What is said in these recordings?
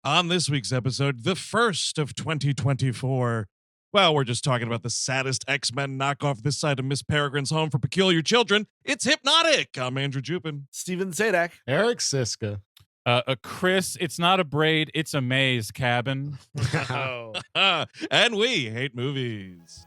On this week's episode, the first of 2024. Well, we're just talking about the saddest X-Men knockoff this side of Miss Peregrine's Home for Peculiar Children. It's Hypnotic. I'm Andrew Jupin. Steven Zadak. Eric Siska. Chris, it's not a braid, it's a maze cabin. And we hate movies.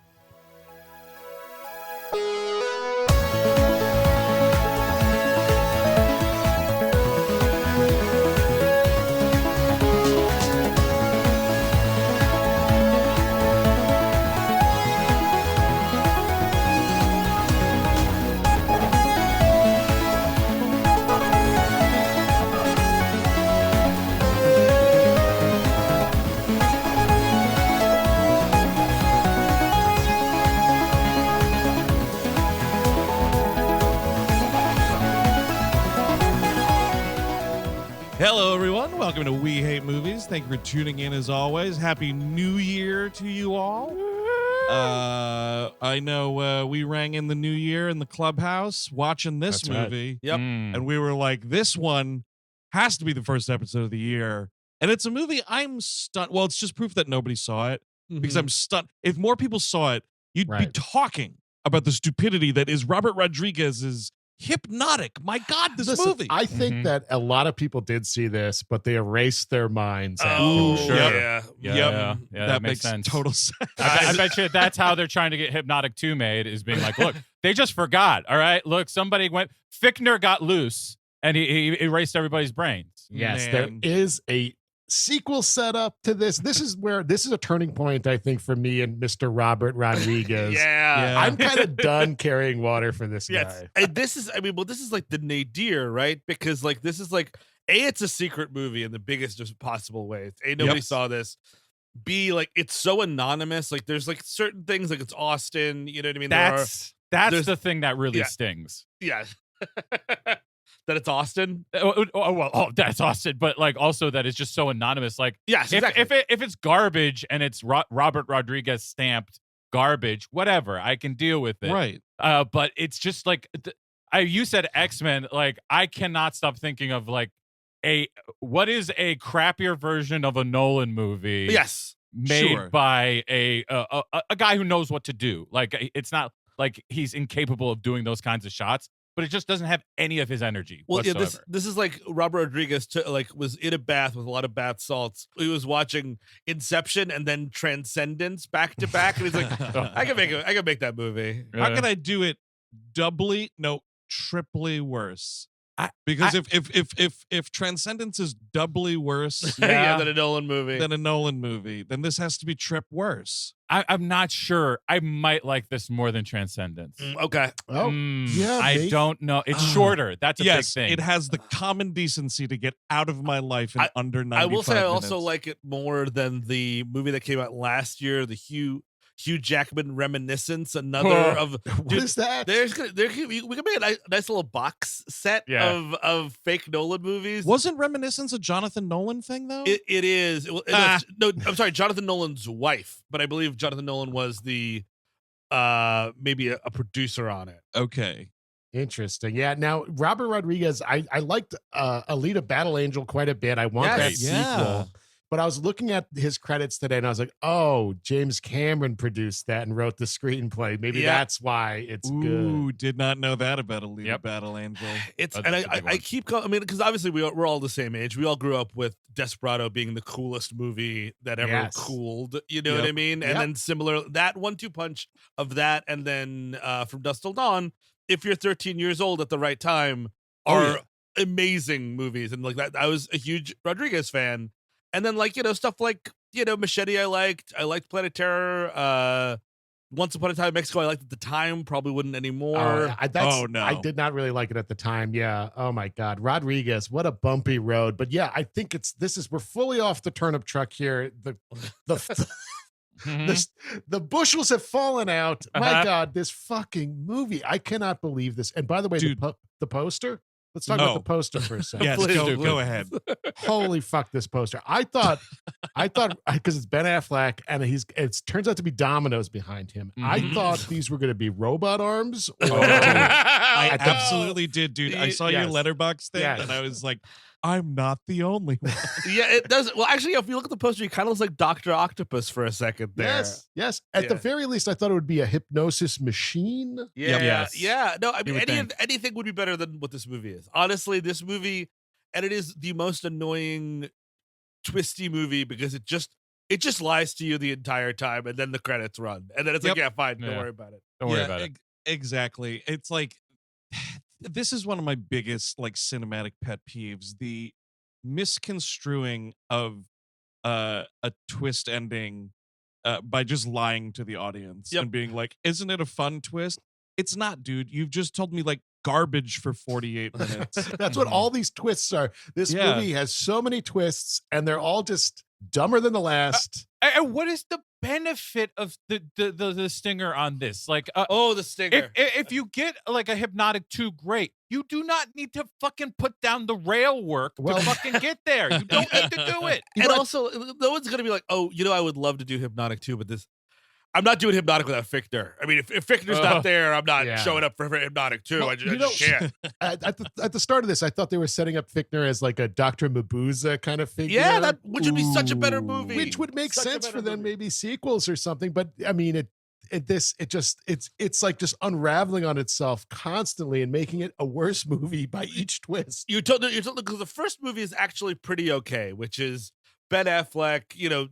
Hello, everyone. Welcome to We Hate Movies. Thank you for tuning in as always. Happy New Year to you all. I know we rang in the New Year in the clubhouse watching this That's right. movie. Yep. And we were like, this one has to be the first episode of the year. And it's a movie I'm stunned. Well, it's just proof that nobody saw it because I'm stunned. If more people saw it, you'd be Right. talking about the stupidity that is Robert Rodriguez's Hypnotic. My God, this Listen, movie. I think that a lot of people did see this, but they erased their minds. Oh, afterwards. sure. yeah. Yep. that makes makes sense. total sense. I bet you that's how they're trying to get Hypnotic 2 made, is being like, look, they just forgot, all right? Look, somebody went, Fichtner got loose, and he erased everybody's brains. Yes, Man. there is a sequel setup to this. This is a turning point, I think, for me and Mr. Robert Rodriguez. Yeah. I'm kind of done carrying water for this Yes. guy. And this is like the nadir, right? Because like this is like it's a secret movie in the biggest just possible ways. Nobody saw this. B, like it's so anonymous. Like there's like certain things like it's Austin. You know what I mean? That's there's- the thing that really Yeah. stings. Yeah. That it's Austin. That's Austin, but like also that it's just so anonymous. Like Yes, if exactly. if it's garbage and it's Robert Rodriguez stamped garbage, whatever, I can deal with it. Right. But it's just like you said X-Men. Like I cannot stop thinking of like what is a crappier version of a Nolan movie? Yes. made Sure. by a guy who knows what to do. Like it's not like he's incapable of doing those kinds of shots, but it just doesn't have any of his energy Well, whatsoever. yeah, this is like Robert Rodriguez was in a bath with a lot of bath salts. He was watching Inception and then Transcendence back to back, and he's like, I can make that movie. How can I do it triply worse? Because if Transcendence is doubly worse Yeah, than a Nolan movie. than a Nolan movie, then this has to be trip worse. I'm not sure. I might like this more than Transcendence. Okay. Oh, yeah, I maybe. don't know. It's shorter. That's a Yes, big thing. it has the common decency to get out of my life in under 95 I will say I minutes. also like it more than the movie that came out last year, the Hugh Jackman Reminiscence. Another of What is that? we can make a nice little box set Yeah. of fake Nolan movies. Wasn't Reminiscence a Jonathan Nolan thing though? It is. No, I'm sorry, Jonathan Nolan's wife, but I believe Jonathan Nolan was the maybe a producer on it. Okay. Interesting. Yeah. Now, Robert Rodriguez, I liked Alita Battle Angel quite a bit. I want that Yes. sequel. Yeah. But I was looking at his credits today and I was like, oh, James Cameron produced that and wrote the screenplay. Maybe Yeah. that's why it's Ooh, good. did not know that about Alita Yep. Battle Angel. It's Oh, and that's a big I one. keep because obviously we're all the same age. We all grew up with Desperado being the coolest movie that ever Yes. cooled. You know Yep. what I mean? And Yep. then similar that 1-2 punch of that, and then From Dusk Till Dawn. If you're 13 years old at the right time, Oh, are yeah. amazing movies, and like that. I was a huge Rodriguez fan, and then like stuff like Machete. I liked Planet Terror. Once Upon a Time in Mexico, I liked at the time. Probably wouldn't anymore. no. I did not really like it at the time. Yeah. Oh my God. Rodriguez, what a bumpy road. But yeah, I think we're fully off the turnip truck here. The bushels have fallen out. My Uh-huh. God, this fucking movie. I cannot believe this. And by the way, Dude. the poster. Let's talk No. about the poster for a second. Yes, Please go do. go ahead. Holy fuck, this poster. I thought I thought because it's Ben Affleck and it turns out to be dominoes behind him. I thought these were going to be robot arms. I absolutely did, dude. I saw your Yes. letterbox thing, Yes. and I was like, I'm not the only one. Yeah, it does. Well, actually, if you look at the poster, he kind of looks like Dr. Octopus for a second there. Yes. At the very least, I thought it would be a hypnosis machine. Yeah, Yes. yeah. No, I You mean, would anything would be better than what this movie is. Honestly, this movie, and it is the most annoying, twisty movie because it just lies to you the entire time, and then the credits run, and then it's like, yeah, fine, don't Yeah. worry about it. Don't worry about it. Exactly. It's like this is one of my biggest like cinematic pet peeves: the misconstruing of a twist ending by just lying to the audience and being like, "Isn't it a fun twist?" It's not, dude. You've just told me like garbage for 48 minutes. That's what all these twists are. This movie has so many twists, and they're all just dumber than the last. And what is the benefit of the stinger on this? Like, The stinger. if you get like a Hypnotic 2, great. You do not need to fucking put down the rail work to fucking get there. You don't need to do it. And also, no one's gonna be like, "Oh, I would love to do Hypnotic too," but I'm not doing Hypnotic without Fichtner. I mean, if Fichtner's not there, I'm not showing up for Hypnotic too. Well, I just can't. At the start of this, I thought they were setting up Fichtner as like a Dr. Mabuza kind of figure. Yeah, which would be such a better movie. Which would make Such a sense better for them, movie. maybe sequels or something. But I mean, it's like just unraveling on itself constantly and making it a worse movie by each twist. You're told because the first movie is actually pretty okay, which is Ben Affleck,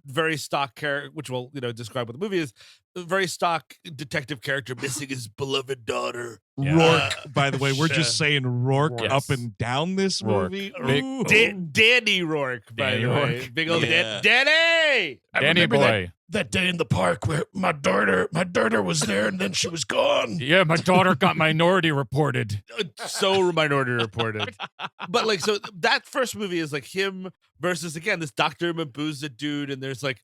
very stock character, which will describe what the movie is. A very stock detective character missing his beloved daughter. Yeah. Rourke, by the way, we're just saying Rourke Yes. up and down this Rourke. movie. Big- Ooh. Danny Rourke, by Danny the way. Rourke. Big old Yeah. Danny! Danny boy. That day in the park where my daughter was there and then she was gone. Yeah, my daughter got minority reported. So Minority Reported. But like, so that first movie is like him versus, again, this Dr. Mabuza dude, and there's like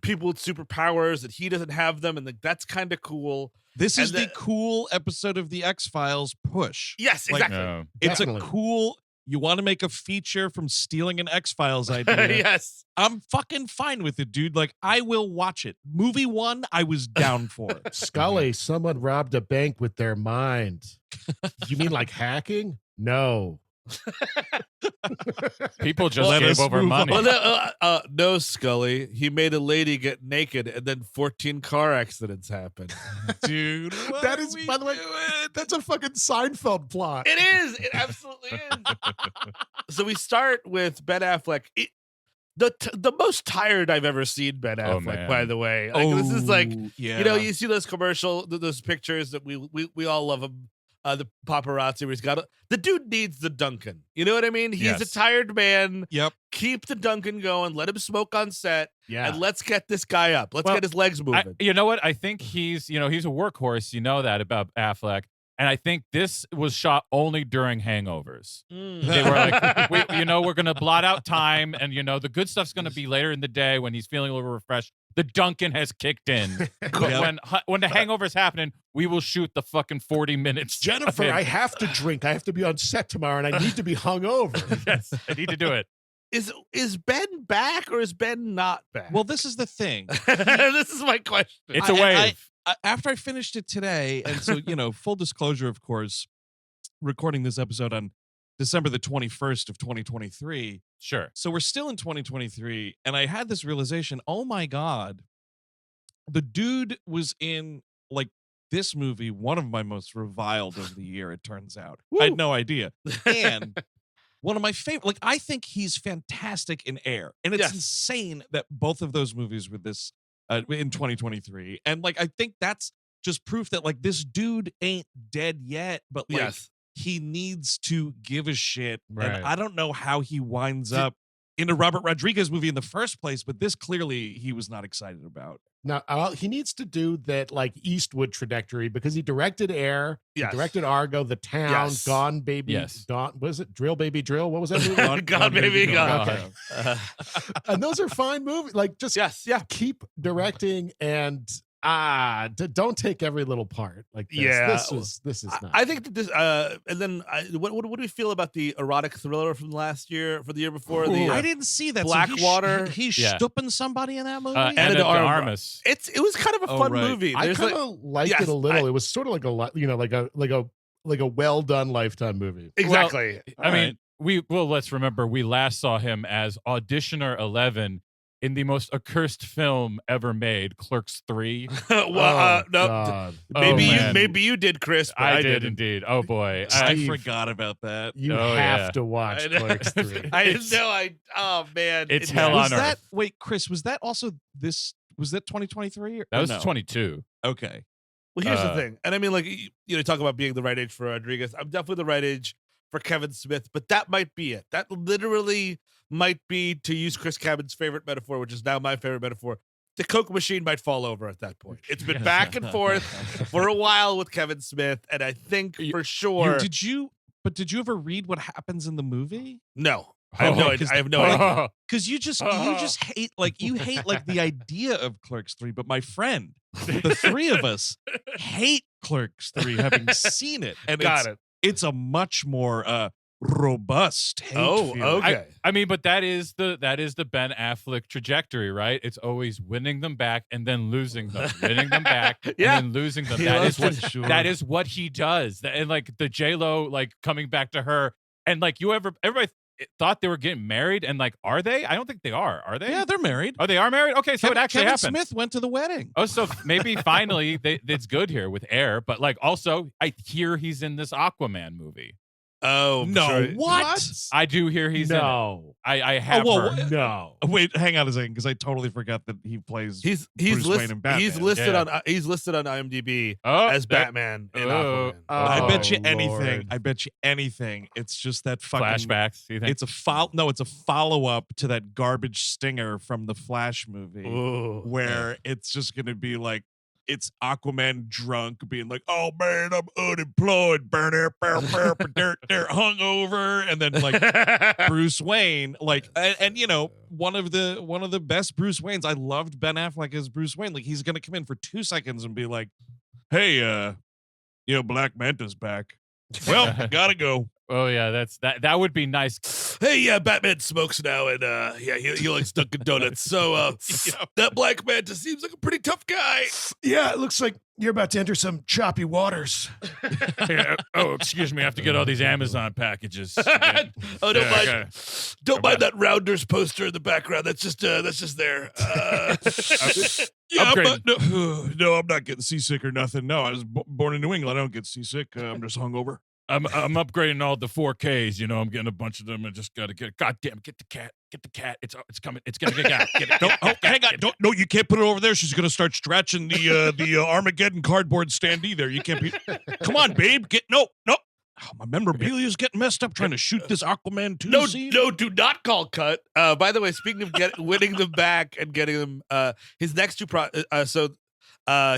people with superpowers and he doesn't have them, and like that's kind of cool. This is And the cool episode of the X-Files push. Yes, Like, exactly. No. It's Definitely. a cool, you want to make a feature from stealing an X-Files idea. Yes. I'm fucking fine with it, dude. Like, I will watch it. Movie 1, I was down for it. Scully, someone robbed a bank with their mind. You mean like hacking? No. People just Let gave us over move money. Well, no, Scully. He made a lady get naked, and then 14 car accidents happened. Dude, what That are is, we by the way, doing? that's a fucking Seinfeld plot. It is. It absolutely is. So we start with Ben Affleck. The most tired I've ever seen Ben Oh, Affleck, man. by the way. Like, this is like, yeah. you see those those pictures that we all love him. The paparazzi where he's got the dude needs the Dunkin. You know what I mean? He's a Yes. tired man. Yep. Keep the Dunkin going. Let him smoke on set. Yeah. And let's get this guy up. Let's Well, get his legs moving. You know what? I think he's a workhorse. You know that about Affleck. And I think this was shot only during hangovers. They were like, we're going to blot out time. And, the good stuff's going to be later in the day when he's feeling a little refreshed. The Dunkin has kicked in. But when the hangover's happening, we will shoot the fucking 40 minutes. Jennifer, of him. I have to drink. I have to be on set tomorrow and I need to be hungover. Yes, I need to do it. Is Ben back or is Ben not back? Well, this is the thing. This is my question. It's a wave. After I finished it today, and so, full disclosure, of course, recording this episode on December the 21st of 2023. Sure. So we're still in 2023, and I had this realization, oh my God, the dude was in, like, this movie, one of my most reviled of the year, it turns out. I had no idea. And one of my favorite, like, I think he's fantastic in Air. And it's insane that both of those movies were this in 2023. And, like, I think that's just proof that, like, this dude ain't dead yet, but, like, he needs to give a shit. Right. And I don't know how he winds up in a Robert Rodriguez movie in the first place, but this clearly he was not excited about. Now, he needs to do that like Eastwood trajectory because he directed Air, he Yes. directed Argo, The Town, Yes. Gone Baby, Yes. Gone, was it Drill Baby Drill? What was that movie? Gone Baby Gone. Okay. And those are fine movies. Like just Yes, yeah. keep directing and don't take every little part like this. Yeah. This is not. I think that this and then what do we feel about the erotic thriller from last year, for the year before? The I didn't see that. Blackwater. So he's Yeah. stooping somebody in that movie. Anna de Armas. it was kind of a fun right. movie. I There's kind of liked yes, it a little. It was sort of like a well done Lifetime movie. exactly. I mean, let's remember we last saw him as Auditioner 11 in the most accursed film ever made, Clerks 3. No, God. maybe you did, Chris. But I did indeed. Oh boy, I Steve, forgot about that. You Oh, have yeah. to watch Clerks 3. I didn't know. Oh man, It's hell Was on that earth. wait, Chris? Was that also this? Was that 2023? That was no? 22. Okay. Well, here's the Uh, thing, and I mean, like talk about being the right age for Rodriguez. I'm definitely the right age for Kevin Smith, but that might be it. That literally might be, to use Chris Cabin's favorite metaphor, which is now my favorite metaphor. The Coke machine might fall over at that point. It's been back and forth for a while with Kevin Smith, and I think for sure. Did you ever read what happens in the movie? No, I have no idea. I have no idea. Because you just hate like the idea of Clerks 3, but my friend, the three of us hate Clerks 3 having seen it. And Got it. It's a much more robust hate feeling. Okay. I mean, but that is the Ben Affleck trajectory, right? It's always winning them back and then losing them, winning them back Yeah. and then losing them. He That loves is what to shoot. that is what he does. And like the J-Lo like coming back to her, and like everybody thought they were getting married, and like, are they? I don't think they are. Are they? Yeah, they're married. Oh, they are married. Okay, so it actually Kevin happened. Smith went to the wedding. Oh, so maybe finally it's good here with Air, but like also I hear he's in this Aquaman movie. Oh No, sorry. what? I do hear he's in it. No. I have well, heard. No. Wait, hang on a second, because I totally forgot that he plays. He's Bruce Wayne listed. and Batman. He's listed Yeah. on. He's listed on IMDb Oh, as there- Batman in Oh. Aquaman. I bet you Oh, anything. Lord. I bet you anything. It's just that fucking flashbacks. You think? It's a follow up to that garbage stinger from the Flash movie, Ooh. where it's just gonna be like, it's Aquaman drunk being like, "Oh man, I'm unemployed, hungover," and then like Bruce Wayne, like, and one of the best Bruce Waynes. I loved Ben Affleck as Bruce Wayne. Like, he's gonna come in for 2 seconds and be like, "Hey, Black Manta's back. Well, gotta go." Oh yeah, that would be nice. Hey, yeah, Batman smokes now, and he likes Dunkin Donuts. So that Black Manta seems like a pretty tough guy. Yeah, it looks like you're about to enter some choppy waters. Yeah, oh, excuse me, I have to get all these Amazon packages. Oh, don't mind that Rounders poster in the background. That's just there. Yeah, Upgrade. but no, I'm not getting seasick or nothing. No, I was born in New England. I don't get seasick. I'm just hungover. I'm upgrading all the 4Ks. I'm getting a bunch of them. I just gotta get. God damn, get the cat. Get the cat. It's coming. It's gonna get out. Get it. Hang on. No, you can't put it over there. She's gonna start scratching the Armageddon cardboard standee there. You can't be. Come on, babe. No. Oh, my memorabilia's getting messed up trying to shoot this Aquaman 2 scene. No, do not call cut. By the way, speaking of winning them back and getting them, his next two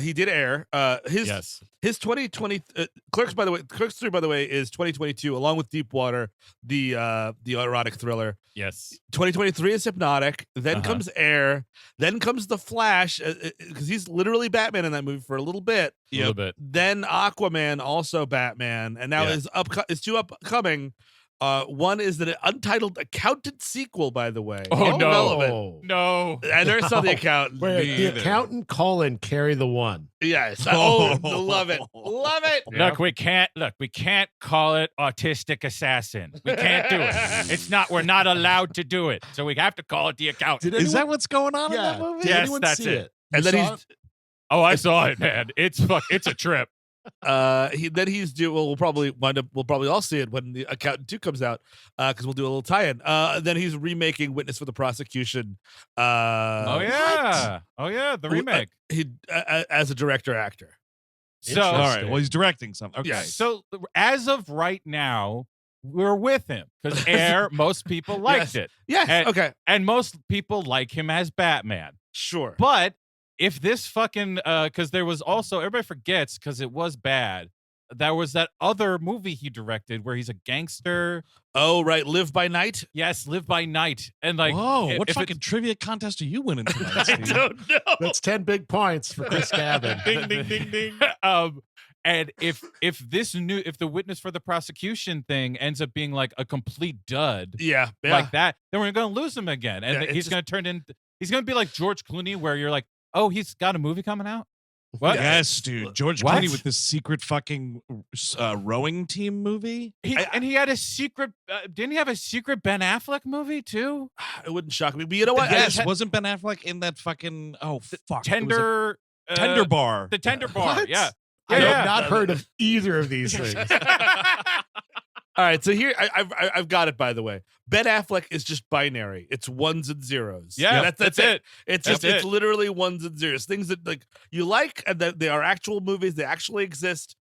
he did Air. His 2020 Clerks 3 by the way is 2022 along with Deepwater, the erotic thriller. Yes. 2023 is Hypnotic, then comes Air, then comes The Flash, because he's literally Batman in that movie for a little bit. A little bit. Then Aquaman, also Batman, and now his two upcoming. One is an untitled accountant sequel, by the way. Oh, no. Irrelevant. No. I never saw the accountant. Wait, Me the either. accountant carry the one. Yes. Love it. Love it. Yeah. Look, we can't call it autistic assassin. We can't do it. We're not allowed to do it. So we have to call it the accountant. Did Is that what's going on in that movie? Did Yes, anyone that's see it. You And then saw he's it? Oh, I saw it, man. It's a trip. we'll probably all see it when the accountant 2 comes out, because we'll do a little tie-in. Then he's remaking Witness for the Prosecution. Oh yeah. Oh yeah, the remake. He as a director actor. So All right. Well, he's directing something. Okay. Yeah. So as of right now, we're with him because Air. Most people liked it, Yes. And- Okay. and most people like him as Batman. Sure. But if this fucking because there was also everybody forgets because it was bad. there was that other movie he directed where he's a gangster. Oh, right. Live by Night? Yes, Live by Night. And like, Whoa, what if fucking trivia contest are you winning tonight, I Steve? don't know. That's 10 big points for Chris Gavin. Ding, ding, ding, ding. And if the witness for the prosecution thing ends up being like a complete dud, Yeah. like that, then we're gonna lose him again, and Yeah, he's gonna turn in. He's gonna be like George Clooney, where you're like, oh, he's got a movie coming out. What? Yes, dude. George What? Clooney with this secret fucking rowing team movie. And he had a secret. Didn't he have a secret Ben Affleck movie too? It wouldn't shock me. But you know what? Yes, wasn't Ben Affleck in that fucking fuck Tender Tender Bar? The Tender Bar. What? Yeah. I Yeah. have not heard of either of these things. All right, so here I've got it. By the way, Ben Affleck is just binary. It's ones and zeros. Yeah, that's it. It's That's just it's it. literally ones and zeros. Things that like you like and that they are actual movies. They actually exist.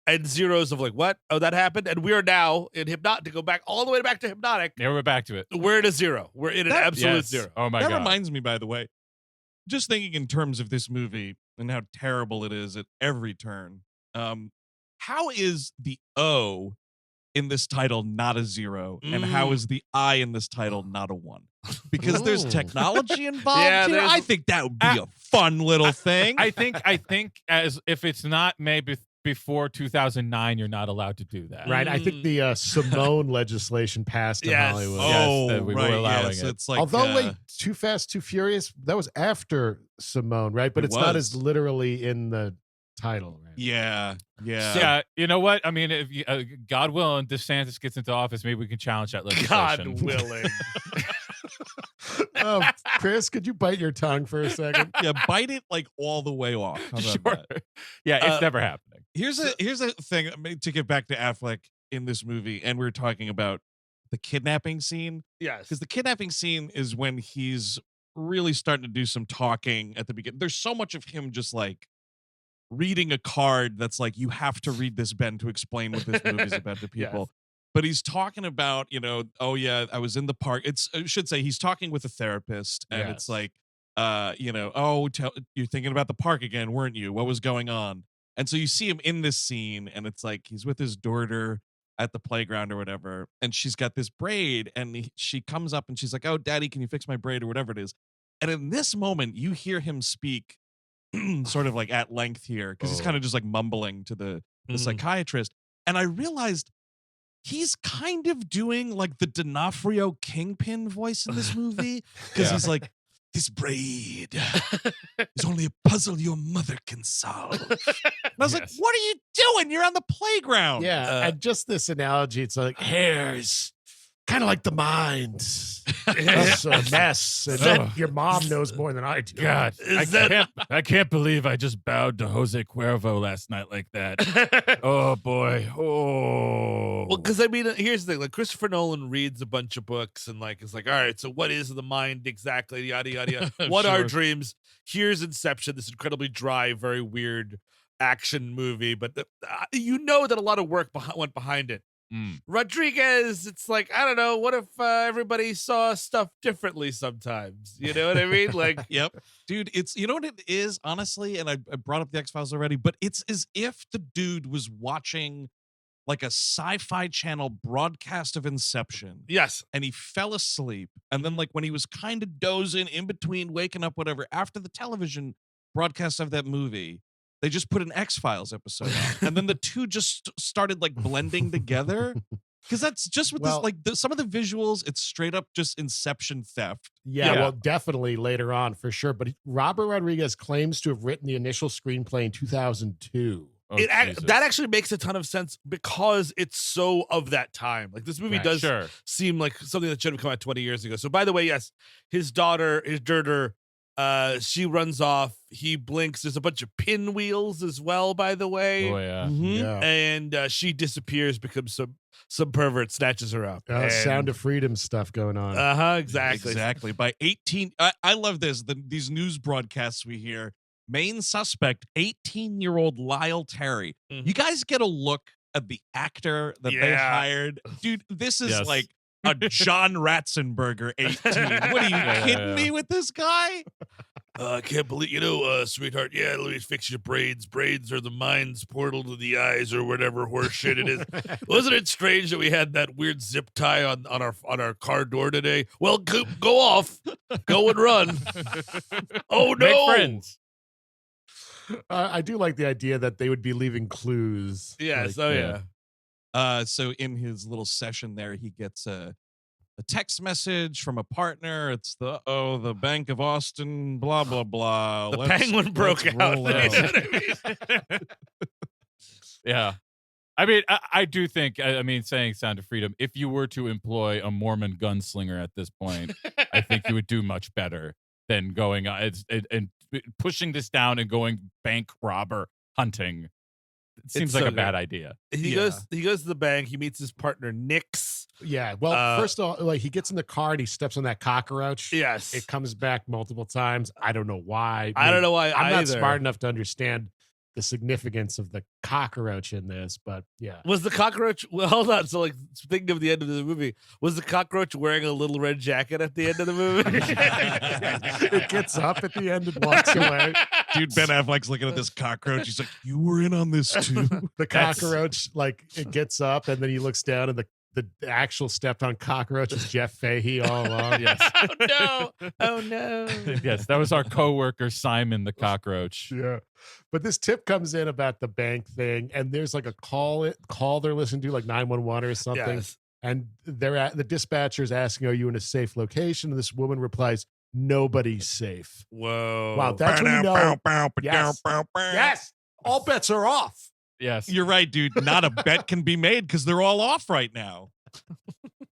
And zeros of like what? Oh, that happened. And we are now in Hypnotic to go back all the way back to Hypnotic. Yeah, we're back to it. We're at a zero. We're in an absolute Yes. zero. Oh my That god. reminds me, by the way, just thinking in terms of this movie and how terrible it is at every turn. How is the O in this title not a zero, and how is the I in this title not a 1? Because there's Ooh. technology involved Yeah, here. there's- I think that would be a fun little thing. I think as if it's not maybe before 2009, you're not allowed to do that. Right. I think the Simone legislation passed in Yes. Hollywood. Oh, that we were right. allowing Yeah, so it. it's like, Although like Too Fast, Too Furious, that was after Simone, right? But It it's not was. as literally in the title, right? yeah. Yeah, you know what? I mean, if you, God willing, DeSantis gets into office, maybe we can challenge that legislation. God willing. Chris, could you bite your tongue for a second? Yeah, bite it like all the way off. How about Sure. that? Yeah, it's never happening. Here's a thing to get back to Affleck in this movie, and we were talking about the kidnapping scene, Yes. because the kidnapping scene is when he's really starting to do some talking at the beginning. There's so much of him just like reading a card that's like, you have to read this, Ben, to explain what this movie's about to people. Yes. But he's talking about, oh yeah, I was in the park. I should say he's talking with a therapist, and it's Yes. like, you're thinking about the park again, weren't you? What was going on? And so you see him in this scene, and it's like he's with his daughter at the playground or whatever, and she's got this braid, and she comes up and she's like, "Oh, Daddy, can you fix my braid?" or whatever it is. And in this moment, you hear him speak sort of like at length here, because he's kind of just like mumbling to the psychiatrist. And I realized he's kind of doing like the D'Onofrio Kingpin voice in this movie, because he's like, "This braid is only a puzzle your mother can solve." And I was like, Yes. "What are you doing? You're on the playground." Yeah, and just this analogy, it's like hairs, kind of like the mind. It's a mess, and then your mom knows more than I do. God, Is I can't believe I just bowed to Jose Cuervo last night like that. Oh boy. Oh. Well, because I mean, here's the thing: like Christopher Nolan reads a bunch of books and like it's like, all right, so what is the mind exactly? Yada yada yada. What are Sure. dreams? Here's Inception, this incredibly dry, very weird action movie, but you know that a lot of work went behind it. Rodriguez, it's like, I don't know, what if everybody saw stuff differently sometimes? You know what I mean? Like, Yep. Dude, it's, you know what it is, honestly, and I brought up the X-Files already, but it's as if the dude was watching like a sci-fi channel broadcast of Inception, yes, and he fell asleep. And then like when he was kind of dozing in between waking up, whatever, after the television broadcast of that movie, they just put an X-Files episode on. And then the two just started like blending together. Because that's just with Well- this, like some of the visuals, it's straight up just Inception theft. Yeah, Yeah. well, definitely later on for sure. But Robert Rodriguez claims to have written the initial screenplay in 2002. Oh, Jesus. that actually makes a ton of sense because it's so of that time. Like this movie Right, does Sure. seem like something that should have come out 20 years ago. So by the way, yes, his daughter, she runs off. He blinks. There's a bunch of pinwheels as well, by the way. Oh yeah. Yeah. And she disappears, becomes some pervert snatches her up. Sound of Freedom stuff going on. Exactly. Exactly. By 18, I love this. These news broadcasts we hear. Main suspect, 18-year-old Lyle Terry. Mhm. You guys get a look at the actor that they Yeah. hired. Dude, this is Yes. like a John Ratzenberger 18. What are you Yeah, kidding yeah. me with this guy? I can't believe, sweetheart. Yeah, let me fix your braids. Braids are the mind's portal to the eyes, or whatever horse shit it is. Wasn't it strange that we had that weird zip tie on our car door today? Well, go off, go and run. Oh no, Make friends. I do like the idea that they would be leaving clues. Yes, Like, So in his little session there, he gets a text message from a partner. It's the Bank of Austin, blah blah blah. The penguin broke out. roll out. Yeah. I mean, I do think, saying Sound of Freedom, if you were to employ a Mormon gunslinger at this point, I think you would do much better than going and pushing this down and going bank robber hunting. It seems like a bad idea. He goes to the bank. He meets his partner, Nix. Yeah. Well, first of all, like he gets in the car and he steps on that cockroach. Yes. It comes back multiple times. I don't know why. I don't know why I'm either. not smart enough to understand the significance of the cockroach in this, but yeah. Was the cockroach? Well, hold on. So, like, thinking of the end of the movie, was the cockroach wearing a little red jacket at the end of the movie? It gets up at the end and walks away. Dude, Ben Affleck's looking at this cockroach. He's like, "You were in on this too." The cockroach, like, it gets up and then he looks down and the actual stepped on cockroach is Jeff Fahey all along. Yes. Oh no! Oh no! Yes, that was our coworker Simon the cockroach. Yeah. But this tip comes in about the bank thing, and there's like a call they're listening to, like 911 or something. Yes. And the dispatcher's asking, "Are you in a safe location?" And this woman replies, "Nobody's safe." Whoa! Wow, that's when you know. Yes, all bets are off. Yes. You're right, dude. Not a bet can be made because they're all off right now.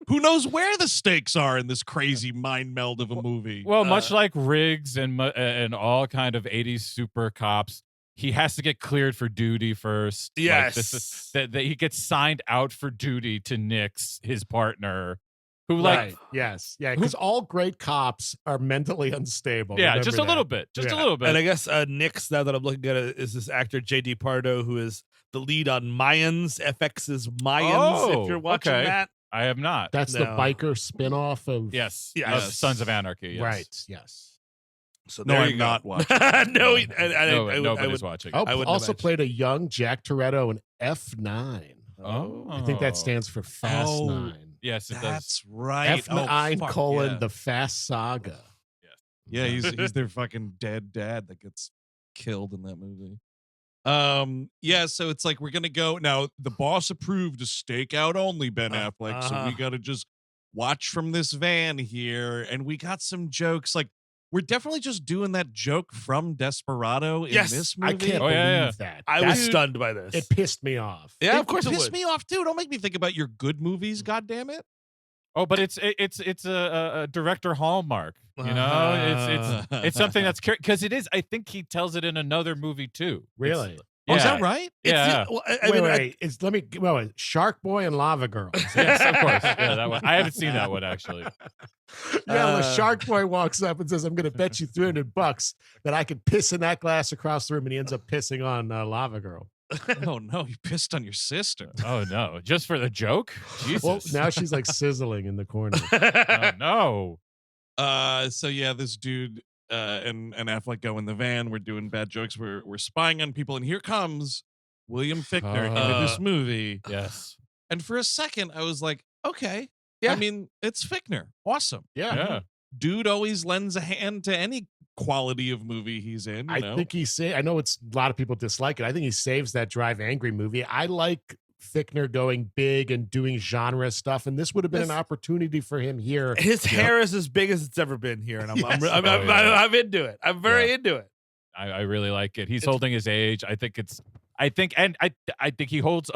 Who knows where the stakes are in this crazy mind meld of a movie? Well, much like Riggs and all kind of 80s super cops, he has to get cleared for duty first. Yes. Like, this is, that he gets signed out for duty to Nix, his partner, who Right. Yes. Yeah. Because all great cops are mentally unstable. Yeah, Remember just a that. little bit. Just a Yeah. little bit. And I guess Nix, now that I'm looking at it, is this actor J.D. Pardo, who is the lead on Mayans, FX's Mayans, if you're watching okay. that. I have not. That's the biker spinoff of. Yes. Yes. Of Sons of Anarchy. Yes. Right. Yes. So No, there I'm you go. not watching. No, Nobody's watching. Oh, I wouldn't also imagine. played a young Jack Toretto in F9. Oh. I think that stands for Fast Oh. 9. Yes, it does. That's right. F9 fuck, colon yeah. the Fast Saga. Yeah, he's their fucking dead dad that gets killed in that movie. Yeah, so it's like we're gonna go now. The boss approved a stakeout only, Ben Affleck. So we gotta just watch from this van here, and we got some jokes. Like we're definitely just doing that joke from Desperado in Yes, this movie. I can't Oh, believe yeah. that. I That- was stunned by this. It pissed me off. Yeah, It of course it pissed would. me off too. Don't make me think about your good movies. God damn it. Oh, but it's a director hallmark. You know, it's something that's because it is. I think he tells it in another movie too. Really? Oh, is Yeah. that right? Yeah. Wait. Shark Boy and Lava Girl. Yes, of course. Yeah, that one. I haven't seen that one actually. Yeah, the Shark Boy walks up and says, "I'm going to bet you $300 that I can piss in that glass across the room," and he ends up pissing on Lava Girl. Oh no, you pissed on your sister. Oh no, just for the joke? Jesus. Well, now she's like sizzling in the corner. Oh, no. So yeah, this dude and Affleck go in the van. We're doing bad jokes. We're spying on people, and here comes William Fichtner into this movie. Yes. And for a second, I was like, okay, Yeah. I mean, it's Fichtner. Awesome. Yeah. Dude always lends a hand to any quality of movie he's in. You I know? think I know it's a lot of people dislike it. I think he saves that Drive Angry movie. I like Fichtner going big and doing genre stuff, and this would have been an opportunity for him here. His hair is as big as it's ever been here, and I'm Yes. I'm into it. I'm very into it. I really like it. He's holding his age. I think he holds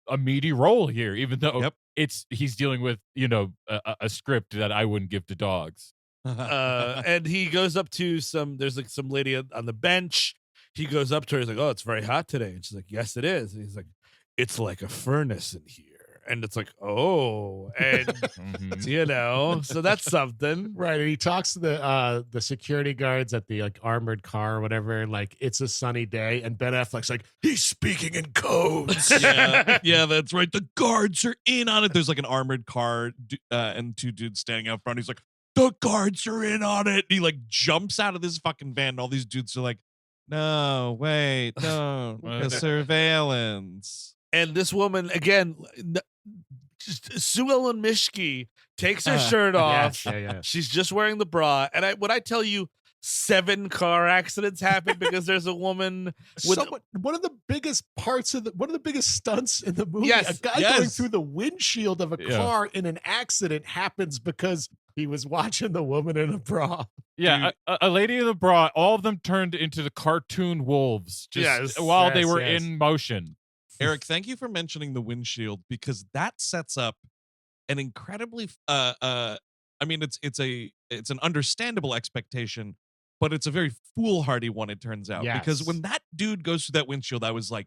a meaty role here, even though he's dealing with, a script that I wouldn't give to dogs. And he goes up to there's like some lady on the bench. He goes up to her. He's like, "Oh, it's very hot today." And she's like, "Yes, it is." And he's like, "It's like a furnace in here." And it's like, "Oh," and Mhm. so that's something. Right, and he talks to the security guards at the like armored car or whatever, and like it's a sunny day, and Ben Affleck's like, he's speaking in codes. yeah, that's right. The guards are in on it. There's like an armored car and two dudes standing out front. He's like, the guards are in on it. And he like jumps out of this fucking van. And all these dudes are like, no, wait, no, surveillance. And this woman, again, Sue Ellen Mishke takes her shirt off. She's just wearing the bra. And when I tell you 7 car accidents happen because there's a woman with one of the biggest parts of one of the biggest stunts in the movie. Yes, a guy going through the windshield of a car in an accident happens because he was watching the woman in a bra. Yeah, a lady in a bra. All of them turned into the cartoon wolves while they were in motion. Eric, thank you for mentioning the windshield because that sets up an incredibly I mean it's an understandable expectation, but it's a very foolhardy one, it turns out. Because when that dude goes through that windshield, I was like,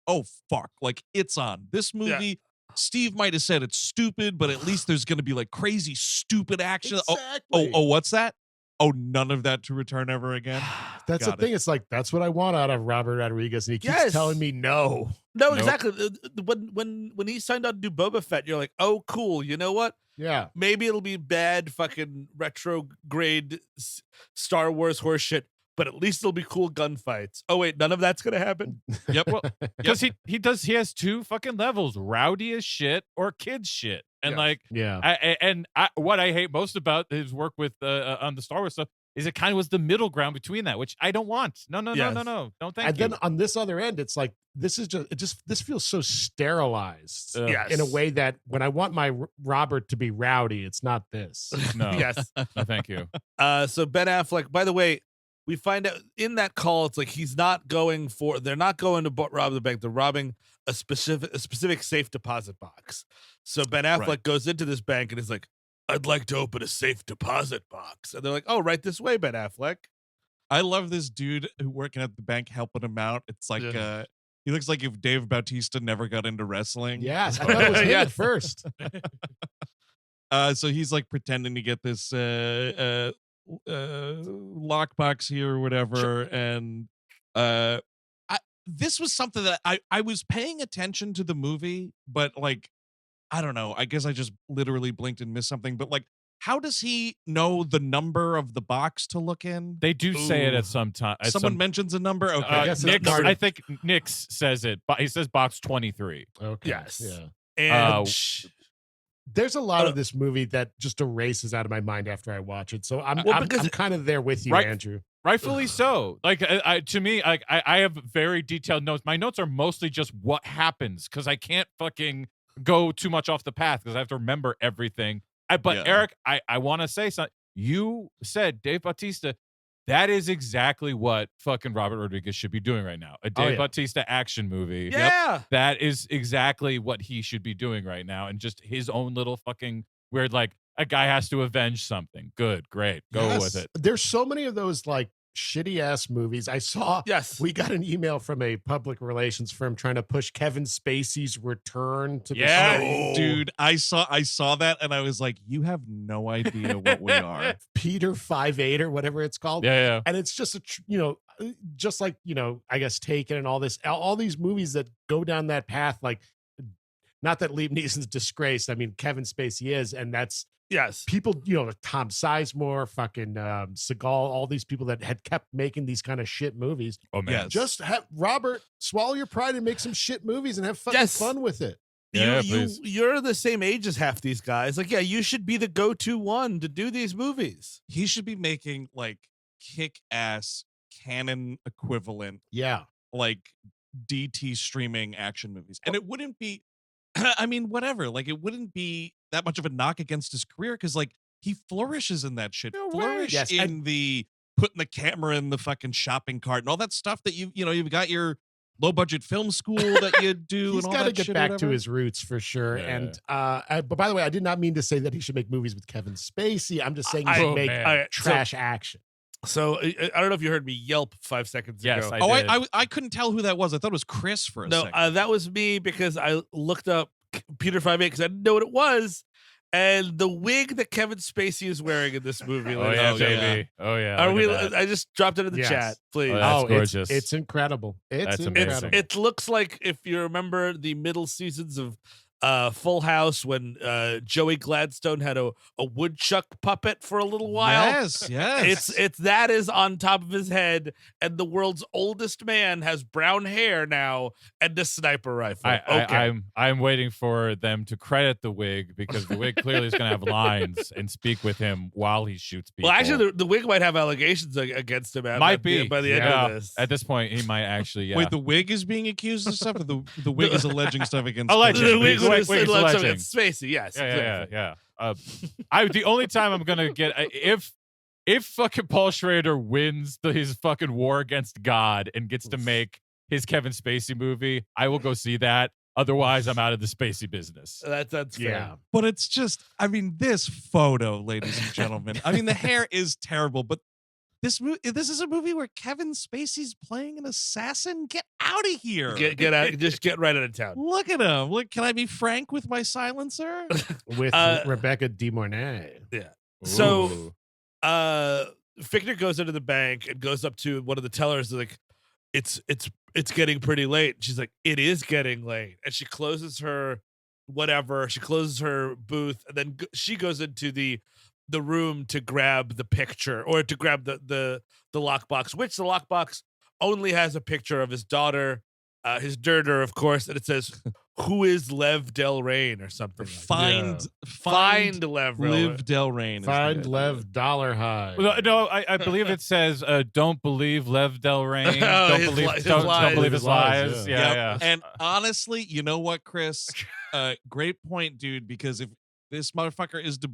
oh fuck, like it's on. This movie, Steve might have said it's stupid, but at least there's gonna be like crazy stupid action. Exactly. Oh, what's that? Oh, none of that to return ever again. That's the thing. It's like that's what I want out of Robert Rodriguez, and he keeps telling me no. No, exactly. When he signed on to do Boba Fett, you're like, oh, cool. You know what? Yeah. Maybe it'll be bad, fucking retrograde Star Wars horseshit, but at least it'll be cool gunfights. Oh wait, none of that's gonna happen. Yep. Well, because he has 2 fucking levels: rowdy as shit or kids shit. And what I hate most about his work with on the Star Wars stuff is it kind of was the middle ground between that, which I don't want. No, don't thank you. And then on this other end, it's like this feels so sterilized in a way that when I want my Robert to be rowdy, it's not this. No, Yes. no, thank you. So Ben Affleck, by the way, we find out in that call, it's like they're not going to rob the bank. They're robbing a specific safe deposit box. So Ben Affleck goes into this bank and is like, I'd like to open a safe deposit box. And they're like, oh, right this way, Ben Affleck. I love this dude who working at the bank helping him out. It's like he looks like if Dave Bautista never got into wrestling. Yes, I thought it was him at first. So he's like pretending to get this lockbox here or whatever. Sure. And this was something that I was paying attention to the movie, but like, I don't know. I guess I just literally blinked and missed something. But like, how does he know the number of the box to look in? They do say it at some time. Someone mentions a number. Okay, I think Nix says it, but he says box 23. Okay. Yes. Yeah. And there's a lot of this movie that just erases out of my mind after I watch it. So I'm kind of there with you, Andrew. Rightfully so. Like to me, like I have very detailed notes. My notes are mostly just what happens because I can't fucking go too much off the path because I have to remember everything. Eric, I want to say something. You said Dave Bautista. That is exactly what fucking Robert Rodriguez should be doing right now. A Dave Bautista action movie. Yeah. Yep. That is exactly what he should be doing right now. And just his own little fucking weird, like a guy has to avenge something. Good, great. Go with it. There's so many of those like shitty ass movies. I saw we got an email from a public relations firm trying to push Kevin Spacey's return to the show. Dude, I saw that and I was like, you have no idea what we are. Peter 5'8" or whatever it's called. Yeah. And it's just just like, I guess Taken and all these movies that go down that path, like not that Liam Neeson's disgraced. I mean, Kevin Spacey is, and that's people, Tom Sizemore, fucking Seagal, all these people that had kept making these kind of shit movies. Oh man, just have Robert swallow your pride and make some shit movies and have fucking fun with it. You're the same age as half these guys. Like, you should be the go-to one to do these movies. He should be making like kick-ass canon equivalent. Yeah, like DT streaming action movies, and it wouldn't be. I mean, whatever. Like, it wouldn't be that much of a knock against his career because, like, he flourishes in that shit. Flourish in the putting the camera in the fucking shopping cart and all that stuff that you've got your low budget film school that you do. He's got to get back to his roots for sure. Yeah. And but by the way, I did not mean to say that he should make movies with Kevin Spacey. I'm just saying he should make trash action. So I don't know if you heard me yelp 5 seconds ago. Yes, I did. I couldn't tell who that was. I thought it was Chris for a second. That was me because I looked up Peter 5'8" because I didn't know what it was. And the wig that Kevin Spacey is wearing in this movie. Baby. Oh, yeah. I just dropped it in the chat, please. That's gorgeous. It's incredible. It's incredible. It looks like if you remember the middle seasons of Full House when Joey Gladstone had a woodchuck puppet for a little while. Yes. It's that is on top of his head, and the world's oldest man has brown hair now and a sniper rifle. I'm waiting for them to credit the wig because the wig clearly is going to have lines and speak with him while he shoots people. Well, actually, the wig might have allegations against him. By the end of this. At this point, he might actually. Yeah. Wait, the wig is being accused of stuff, or the wig is alleging stuff against. The wig is alleging. Spacey, yes. Yeah. The only time I'm gonna get if fucking Paul Schrader wins his fucking war against God and gets to make his Kevin Spacey movie, I will go see that. Otherwise, I'm out of the Spacey business. That's fair. But it's just, I mean, this photo, ladies and gentlemen. I mean, the hair is terrible, but this is a movie where Kevin Spacey's playing an assassin. Get out of here. Get out. Just get right out of town. Look at him. Look, can I be frank with my silencer? With Rebecca De Mornay. Yeah. So Fichtner goes into the bank and goes up to one of the tellers like, it's getting pretty late. She's like, it is getting late. And she closes her she closes her booth, and then she goes into the room to grab the picture, or to grab the lockbox, which the lockbox only has a picture of his daughter, his dirter, of course, and it says, "Who is Lev Del Rain?" or something. Find Lev Del Rain. Find Lev Dollar High. No, I believe it says, "Don't believe Lev Del Rain. Don't believe his lies." Yeah. And honestly, you know what, Chris? Great point, dude. Because if this motherfucker is to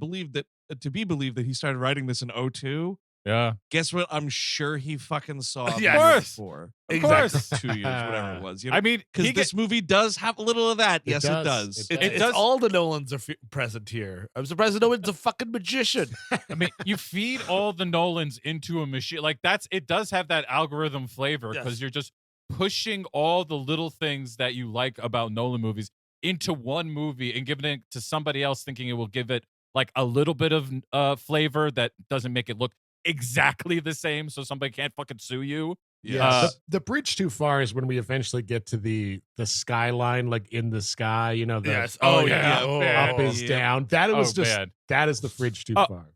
be believed that he started writing this in 2002. Yeah. Guess what? I'm sure he fucking saw it before. Exactly. 2 years, whatever it was. You know? I mean, because this movie does have a little of that. Yes, it does. It does. All the Nolans are present here. I'm surprised that Nolan's a fucking magician. I mean, you feed all the Nolans into a machine. Like it does have that algorithm flavor because you're just pushing all the little things that you like about Nolan movies into one movie and giving it to somebody else thinking it will give it like a little bit of flavor that doesn't make it look exactly the same so somebody can't fucking sue you. Yeah. The bridge too far is when we eventually get to the skyline, like in the sky, you know. Up is down. That was just bad. That is the bridge too far.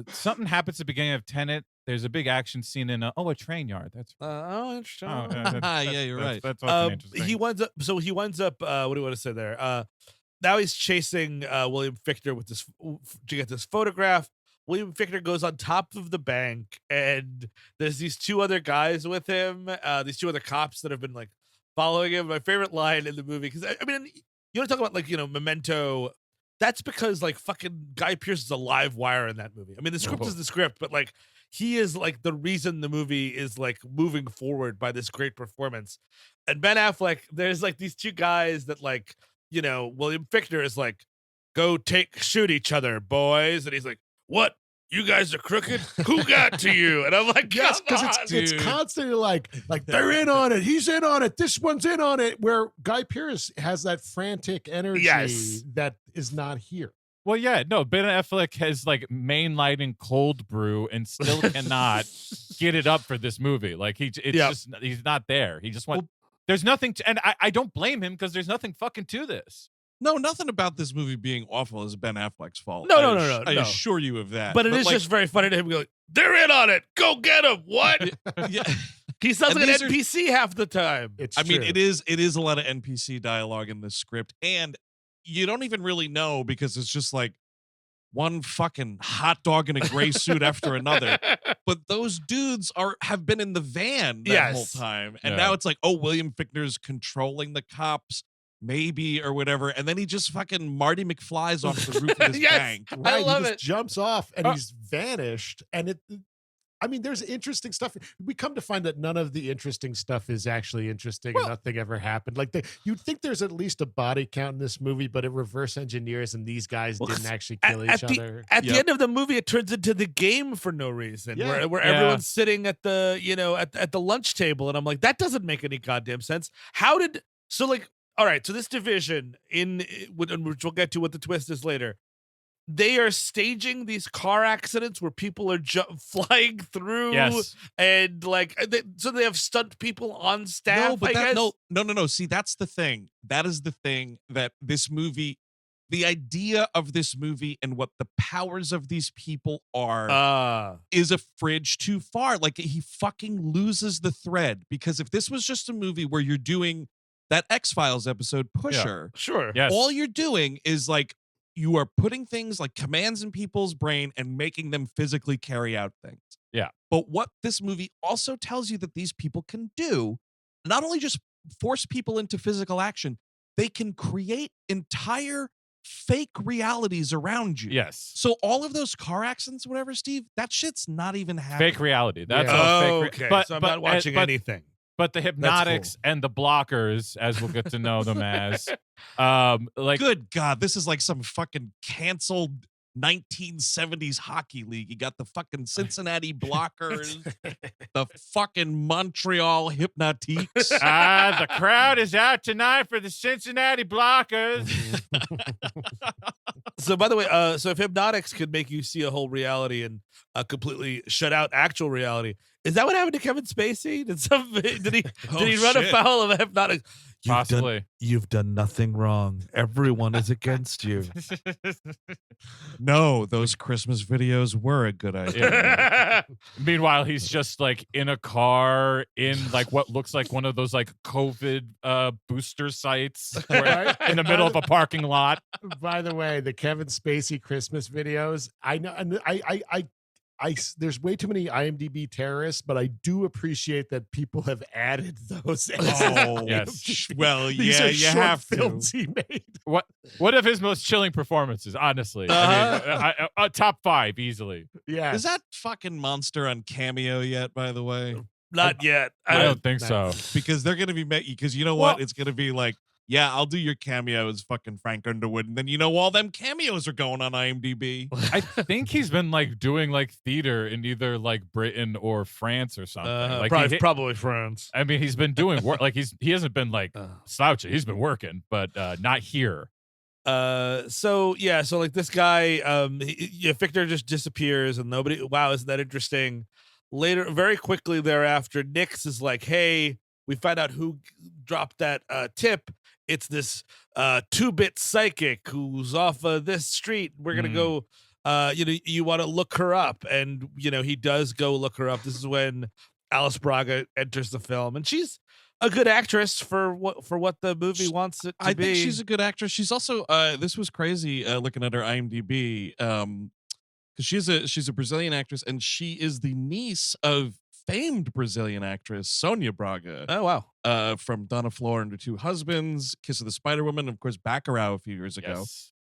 Something happens at the beginning of Tenet. There's a big action scene in a train yard. That's interesting. Yeah, you're right. That's interesting. He winds up. What do you want to say there? Now he's chasing William Fichtner to get this photograph. William Fichtner goes on top of the bank, and there's these two other guys with him. These two other cops that have been like following him. My favorite line in the movie, because I mean, you want to talk about like Memento. That's because like fucking Guy Pearce is a live wire in that movie. I mean, the script is the script, but like he is like the reason the movie is like moving forward by this great performance. And Ben Affleck, there's like these two guys that like, William Fichtner is like, go shoot each other, boys. And he's like, what? You guys are crooked? Who got to you? And I'm like, yes, because it's constantly like they're in on it. He's in on it. This one's in on it. Where Guy Pearce has that frantic energy that is not here. Well, yeah, no, Ben Affleck has like mainlighting cold brew and still cannot get it up for this movie. Like just he's not there. He just went. There's nothing and I don't blame him because there's nothing fucking to this. No, nothing about this movie being awful is Ben Affleck's fault. No. I assure you of that. But it is just very funny to him going, they're in on it. Go get him. What? Yeah. He sounds like an NPC half the time. I mean, it is a lot of NPC dialogue in this script. And you don't even really know because it's just like one fucking hot dog in a gray suit after another. But those dudes have been in the van that whole time. And now it's like, William Fichtner's controlling the cops. Maybe or whatever, and then he just fucking Marty McFlies off the roof of his bank. Right, I love he just jumps off and he's vanished. And there's interesting stuff. We come to find that none of the interesting stuff is actually interesting, and nothing ever happened. Like you'd think there's at least a body count in this movie, but it reverse engineers, and these guys didn't actually kill each other. At the end of the movie, it turns into the game for no reason, where everyone's sitting at the at the lunch table, and I'm like, that doesn't make any goddamn sense. All right, so this division which we'll get to what the twist is later. they are staging these car accidents where people are flying through, and like so they have stunt people on staff. No, but I guess. No. See, that's the thing. That is the thing that this movie, the idea of this movie and what the powers of these people are is a fridge too far. Like, he fucking loses the thread, because if this was just a movie where you're doing that X-Files episode Pusher, sure, all you're doing is like, you are putting things like commands in people's brain and making them physically carry out things. Yeah. But what this movie also tells you that these people can do, not only just force people into physical action, they can create entire fake realities around you. Yes. So all of those car accidents, whatever, Steve, that shit's not even happening. Fake reality. That's all fake. Okay. But, so I'm not watching anything. But the Hypnotics and the blockers, as we'll get to know them as, like, good God, this is like some fucking canceled 1970s hockey league. You got the fucking Cincinnati Blockers, the fucking Montreal Hypnotics. The crowd is out tonight for the Cincinnati Blockers. So, by the way, so if Hypnotics could make you see a whole reality and completely shut out actual reality, is that what happened to Kevin Spacey? Did he run afoul of Hypnotics? You've done nothing wrong. Everyone is against you. No, those Christmas videos were a good idea. Meanwhile, he's just like in a car in like what looks like one of those like COVID booster sites in the middle of a parking lot. By the way, the Kevin Spacey Christmas videos, I know, there's way too many IMDb terrorists, but I do appreciate that people have added those. Oh, yes. Well, These yeah, are you short have films to. he made. One of his most chilling performances, honestly. I mean, top 5 easily. Yeah. Is that fucking monster on Cameo yet, by the way? Not yet. I don't think so. Because they're going to be because you know what? It's going to be like, yeah, I'll do your cameo as fucking Frank Underwood. And then, you know, all them cameos are going on IMDb. I think he's been like doing like theater in either like Britain or France or something. Like probably France. I mean, he's been doing work. Like he hasn't been like slouching. He's been working, but not here. So like this guy, Fichtner just disappears and nobody. Wow, isn't that interesting? Later, very quickly thereafter, Nix is like, "Hey, we find out who dropped that tip. It's this 2-bit psychic who's off this street. We're gonna go. You want to look her up." And he does go look her up. This is when Alice Braga enters the film, and she's a good actress for what the movie wants it to be. I think she's a good actress. She's also this was crazy looking at her IMDb because she's a Brazilian actress, and she is the niece of famed Brazilian actress Sonia Braga. Oh wow! From Donna Floor and Her Two Husbands, Kiss of the Spider Woman, of course, Baccarat a few years ago.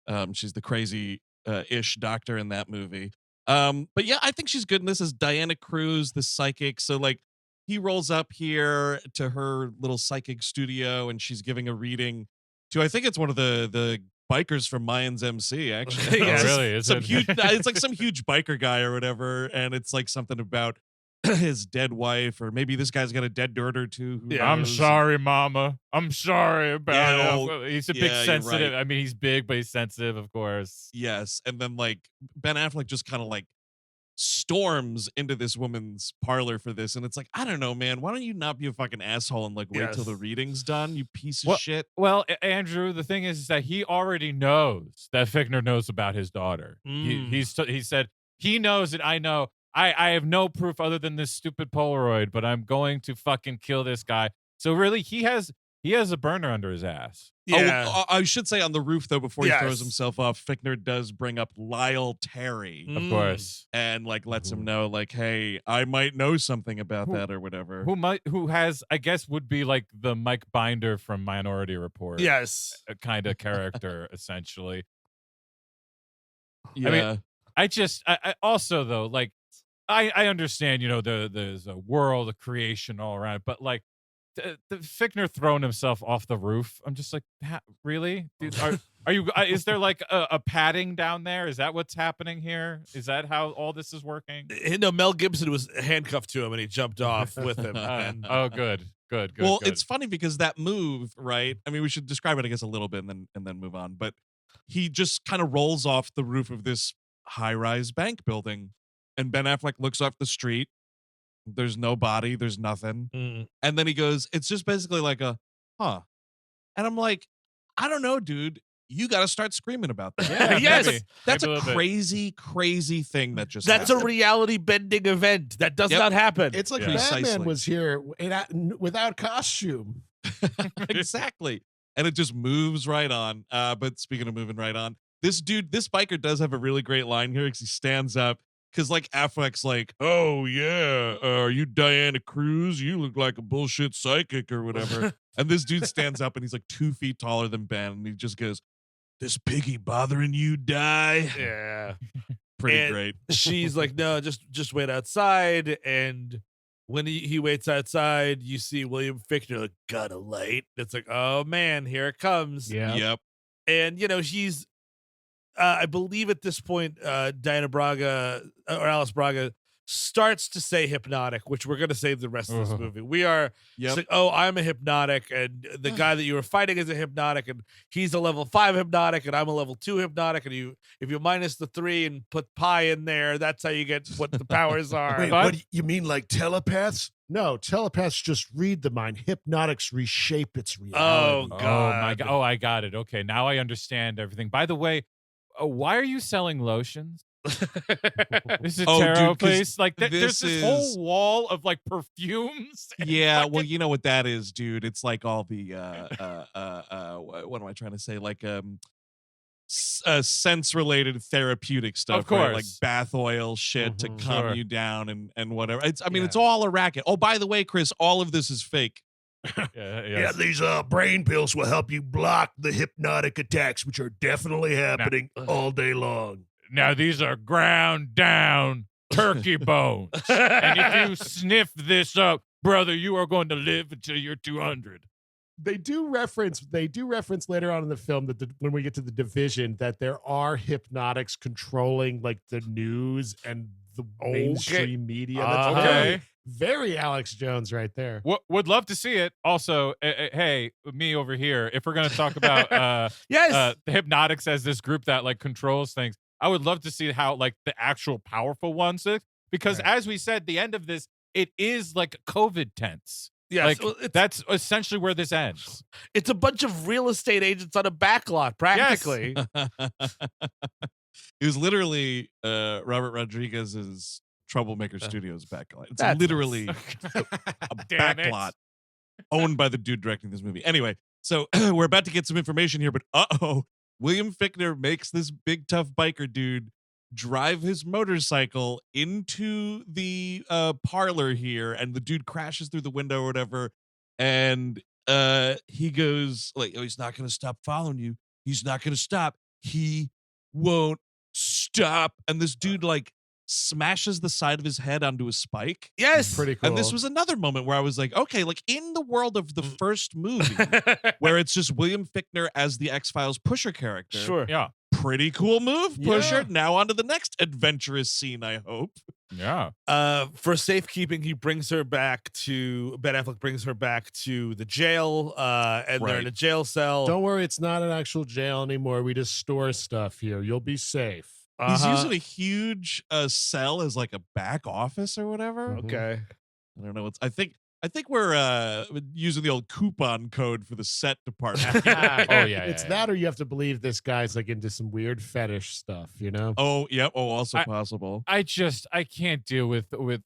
Yes. She's the crazy ish doctor in that movie. But yeah, I think she's good in this as Diana Cruz, the psychic. So like, he rolls up here to her little psychic studio, and she's giving a reading to, I think it's one of the bikers from Mayans MC, actually. Oh, really? Is it? It's like some huge biker guy or whatever, and it's like something about his dead wife, or maybe this guy's got a dead daughter too. I'm sorry, Mama. I'm sorry about it. well, He's a big you're sensitive. right. I mean, he's big, but he's sensitive, of course. Yes, and then like Ben Affleck just kind of like storms into this woman's parlor for this, and it's like, I don't know, man, why don't you not be a fucking asshole and like wait till the reading's done, you piece of shit. Well, Andrew, the thing is that he already knows that Fichtner knows about his daughter. He said he knows it. I know. I have no proof other than this stupid Polaroid, but I'm going to fucking kill this guy. So really, he has a burner under his ass. Yeah. Oh, I should say on the roof though, before he throws himself off, Fichtner does bring up Lyle Terry, of course, and like lets him know, like, hey, I might know something about that or whatever. Who has, I guess, would be like the Mike Binder from Minority Report. Yes, a kind of character essentially. Yeah. I mean, I also though, like, I understand, there's a world of creation all around, but like the Fichtner throwing himself off the roof, I'm just like, really? Dude, are you? Is there like a padding down there? Is that what's happening here? Is that how all this is working? No, Mel Gibson was handcuffed to him and he jumped off with him. Oh, good. Well, it's funny because that move, right? I mean, we should describe it, I guess, a little bit and then move on. But he just kind of rolls off the roof of this high-rise bank building, and Ben Affleck looks off the street. There's no body. There's nothing. And then he goes, it's just basically like a, huh. And I'm like, I don't know, dude. You got to start screaming about that. Yeah, yes. That's maybe a crazy, crazy thing that just That's a happened. reality bending event. That does not happen. It's like Precisely. Batman was here without costume. Exactly. And it just moves right on. But speaking of moving right on, this biker does have a really great line here because he stands up. Because like Affleck's like, oh yeah, are you Diana Cruz? You look like a bullshit psychic or whatever. And this dude stands up and he's like 2 feet taller than Ben, and he just goes, "This piggy bothering you, Die?" Yeah. Pretty great. She's like, no, just wait outside. And when he waits outside, you see William Fichtner like, got a light. It's like, oh man, here it comes. Yeah. Yep. And he's I believe at this point, Diana Braga or Alice Braga starts to say hypnotic, which we're going to save the rest of this movie. We are Yep. like, oh, I'm a hypnotic, and the guy that you were fighting is a hypnotic, and he's a level 5 hypnotic, and I'm a level 2 hypnotic, and if you minus the 3 and put pi in there, that's how you get what the powers are. Wait, what you mean, like telepaths? No, telepaths just read the mind. Hypnotics reshape its reality. Oh, Oh God. my god! Oh, I got it. Okay, now I understand everything. By the way, why are you selling lotions? This is a Oh, dude, tarot 'cause place. Like there's this this is- whole wall of like perfumes. and Yeah, well, fucking- you know what that is, dude. It's like all the what am I trying to say? Like sense related therapeutic stuff, Of right? Like course. bath oil shit to Mhm. calm Sure. you down and whatever. It's I mean, Yeah. it's all a racket. Oh, by the way, Chris, all of this is fake. yes. these brain pills will help you block the hypnotic attacks, which are definitely happening all day long. Now these are ground down turkey bones, and if you sniff this up, brother, you are going to live until you're 200. They do reference later on in the film that when we get to the division that there are hypnotics controlling like the news and the mainstream media. That's Okay. very Alex Jones right there. Would love to see it. Also, hey, me over here, if we're going to talk about Yes. the Hypnotics as this group that like controls things, I would love to see how like the actual powerful ones is, because as we said, the end of this, it is like COVID tense. Yes. Like Well, that's essentially where this ends. it's a bunch of real estate agents on a backlot, practically. It was literally Robert Rodriguez's Troublemaker Studios backlot. It's That's literally a Damn it. backlot owned by the dude directing this movie. Anyway, so we're about to get some information here, but William Fichtner makes this big tough biker dude drive his motorcycle into the parlor here, and the dude crashes through the window or whatever, and he goes like, oh, he's not gonna stop following you. He's not gonna stop. He won't stop. And this dude like smashes the side of his head onto a spike. Yes. Pretty cool. And this was another moment where I was like, okay, like in the world of the first movie, where it's just William Fichtner as the X-Files Pusher character. Sure. Yeah. Pretty cool move, Pusher. Yeah. Now on to the next adventurous scene, I hope. Yeah. For safekeeping, Ben Affleck brings her back to the jail, and they're in Right. a jail cell. Don't worry, it's not an actual jail anymore. We just store stuff here. You'll be safe. He's Uh-huh. using a huge cell as like a back office or whatever. Okay. I don't know. I think we're using the old coupon code for the set department. Oh, yeah, It's yeah. that, or you have to believe this guy's like into some weird fetish stuff, you know? Oh, yeah. Oh, also I- possible. I can't deal with the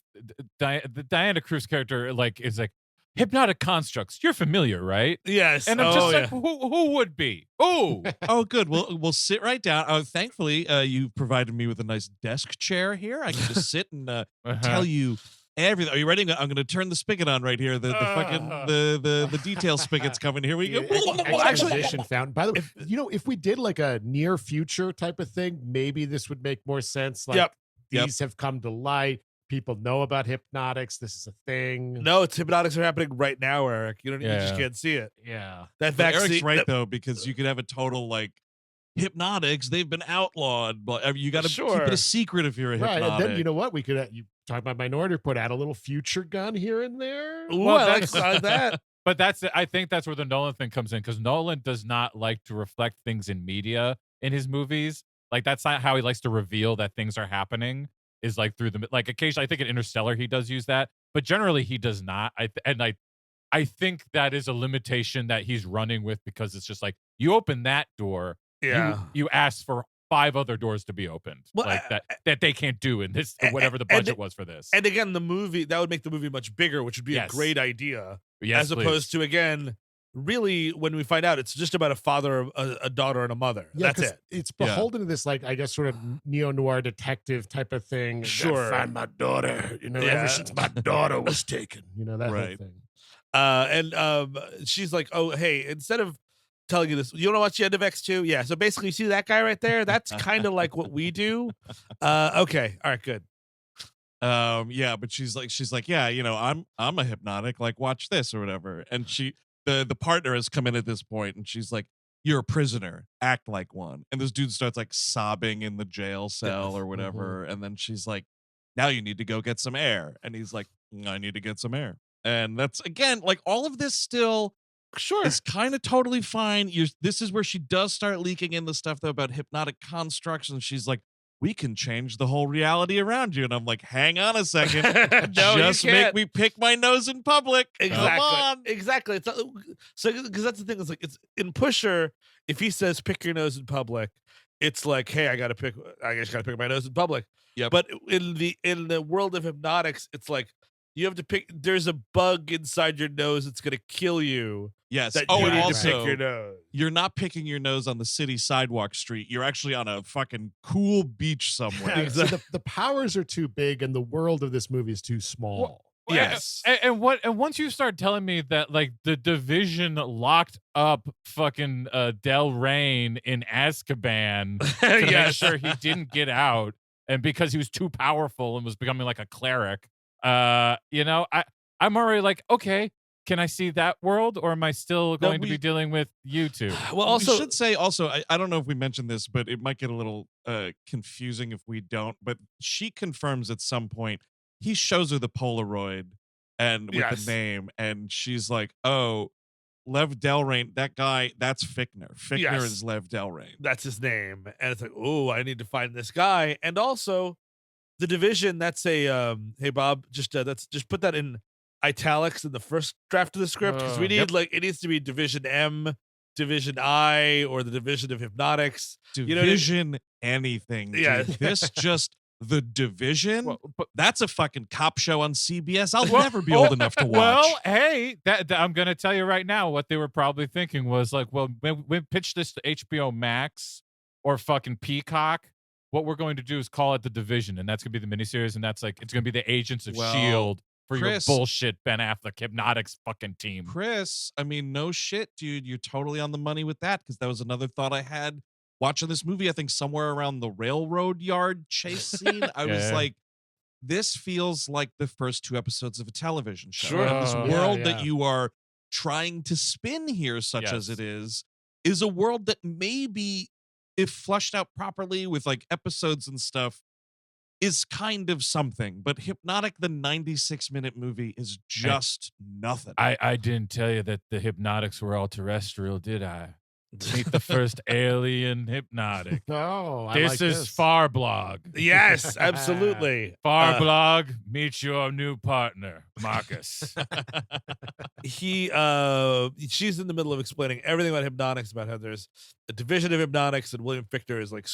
Diana Cruz character. Like, is like hypnotic constructs. You're familiar, right? Yes. And I'm just yeah. like, who would be? Ooh. Oh, good. We'll sit right down. Oh, thankfully, you provided me with a nice desk chair here. I can just sit and tell you everything. Are you ready? I'm going to turn the spigot on right here. The fucking the detail spigot's coming. Here we go. Exposition fountain. By the way, if we did like a near future type of thing, maybe this would make more sense. Like Yep. these have come to light. People know about hypnotics. This is a thing. No, it's hypnotics are happening right now, Eric. You just Yeah. can't see it. Yeah. That But vaccine. Eric's right though, because you could have a total like hypnotics. They've been outlawed, but you got to keep Sure. it a secret if you're a Right. hypnotic. And then you know what? We could you talk about Minority Report, add a little future gun here and there. Ooh, Well, I like that's- that. But I think that's where the Nolan thing comes in, because Nolan does not like to reflect things in media in his movies. Like that's not how he likes to reveal that things are happening. Is like through the like occasionally I think in Interstellar he does use that, but generally he does not. I think that is a limitation that he's running with because it's just like you open that door, you ask for 5 other doors to be opened, Well, like that they can't do in this whatever the budget was for this. And again, the movie that would make the movie much bigger, which would be a great idea. Yes, as opposed to again, really when we find out it's just about a father, a daughter, and a mother. Yeah, that's it. It's beholden to this, like I guess, sort of neo-noir detective type of thing. Sure, find my daughter. Ever since my daughter was taken, that whole thing. And she's like, oh, hey, instead of telling you this, you want to watch the end of X2? Yeah. So basically, you see that guy right there? That's kind of like what we do. Okay. All right. Good. Yeah, but she's like, yeah, I'm a hypnotic. Like, watch this or whatever. And the partner has come in at this point, and she's like, you're a prisoner. Act like one. And this dude starts like sobbing in the jail cell or whatever. And then she's like, now you need to go get some air. And he's like, I need to get some air. And that's again, like all of this still is kind of totally fine. This is where she does start leaking in the stuff though about hypnotic constructs, and she's like, we can change the whole reality around you. And I'm like, hang on a second. No, just make me pick my nose in public. Exactly. Come on. Exactly. It's so because that's the thing. It's like it's in Pusher. If he says pick your nose in public, it's like, hey, I just gotta pick my nose in public. Yeah. But in the world of hypnotics, it's like you have to pick. There's a bug inside your nose that's gonna kill you. Yes. That and you need also, to pick your nose. You're not picking your nose on the city sidewalk street. You're actually on a fucking cool beach somewhere. Yeah, so the powers are too big, and the world of this movie is too small. Yes. And once you start telling me that like the division locked up fucking Del Rey in Azkaban to make sure he didn't get out, and because he was too powerful and was becoming like a cleric, I'm already like, okay, can I see that world, or am I still going to be dealing with you two? Well, also, we should say also, I don't know if we mentioned this, but it might get a little confusing if we don't. But she confirms at some point, he shows her the Polaroid and with the name, and she's like, oh, Lev Del Rey, that guy, that's Fichtner. Fichtner is Lev Del Rey. That's his name. And it's like, oh, I need to find this guy. And also, the division, that's a, hey, Bob, just put that in italics in the first draft of the script, because we need it needs to be Division M, Division I, or the Division of Hypnotics. Division anything. Yeah. Dude. This just the Division. Well, but that's a fucking cop show on CBS. I'll never be old enough to watch. Well, hey, that I'm gonna tell you right now what they were probably thinking was like, well, when we pitch this to HBO Max or fucking Peacock, what we're going to do is call it the Division, and that's gonna be the miniseries, and that's like it's gonna be the Agents of S.H.I.E.L.D. for Chris, your bullshit Ben Affleck Hypnotics fucking team. Chris, I mean, no shit, dude. You're totally on the money with that, because that was another thought I had watching this movie. I think somewhere around the railroad yard chase scene, I was like, this feels like the first 2 episodes of a television show. Sure. And this world that you are trying to spin here, such as it is a world that maybe, if flushed out properly with like episodes and stuff, is kind of something. But Hypnotic, the 96-minute movie, is just nothing. I didn't tell you that the Hypnotics were all terrestrial, did I? Meet the first alien hypnotic. Oh, this is Farblog. Yes, absolutely. Farblog, meet your new partner, Marcus. She's in the middle of explaining everything about hypnotics, about how there's a division of hypnotics, and William Fichtner is like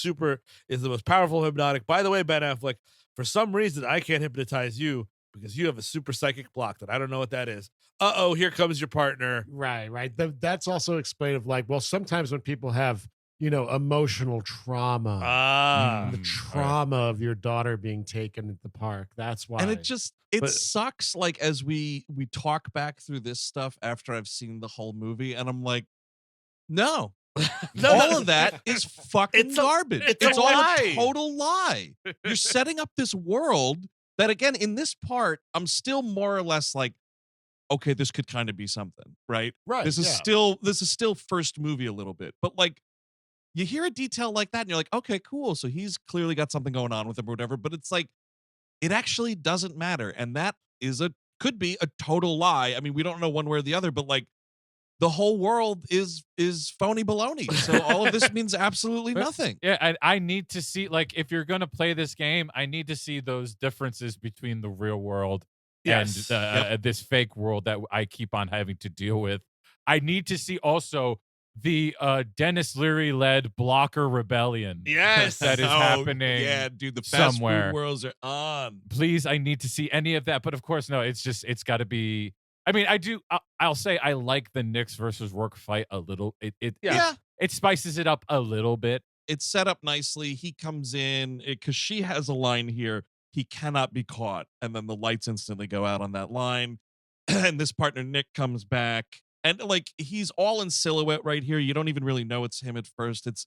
is the most powerful hypnotic. By the way, Ben Affleck, for some reason I can't hypnotize you because you have a super psychic block that I don't know what that is. Uh-oh, here comes your partner. Right. That's also explained of like, well, sometimes when people have, emotional trauma, the trauma of your daughter being taken at the park. That's why. And it sucks. Like, as we talk back through this stuff after I've seen the whole movie, and I'm like, no. All of that is fucking garbage. It's all a total lie. You're setting up this world that, again, in this part, I'm still more or less like, okay, this could kind of be something, right? Right. This is still first movie a little bit, but like, you hear a detail like that and you're like, okay, cool. So he's clearly got something going on with him or whatever, but it's like, it actually doesn't matter. And that could be a total lie. I mean, we don't know one way or the other, but like, the whole world is phony baloney. So all of this means absolutely nothing. Yeah, I need to see, like, if you're gonna play this game, I need to see those differences between the real world and this fake world that I keep on having to deal with. I need to see also the Dennis Leary-led Blocker Rebellion. Yes, that is happening. Yeah, dude, the fast somewhere. food worlds are on. Please, I need to see any of that. But of course, no. It's got to be. I mean, I'll say I like the Knicks versus Rourke fight a little. It spices it up a little bit. It's set up nicely. He comes in because she has a line here. He cannot be caught, and then the lights instantly go out on that line. And this partner Nick comes back, and like he's all in silhouette right here. You don't even really know it's him at first. It's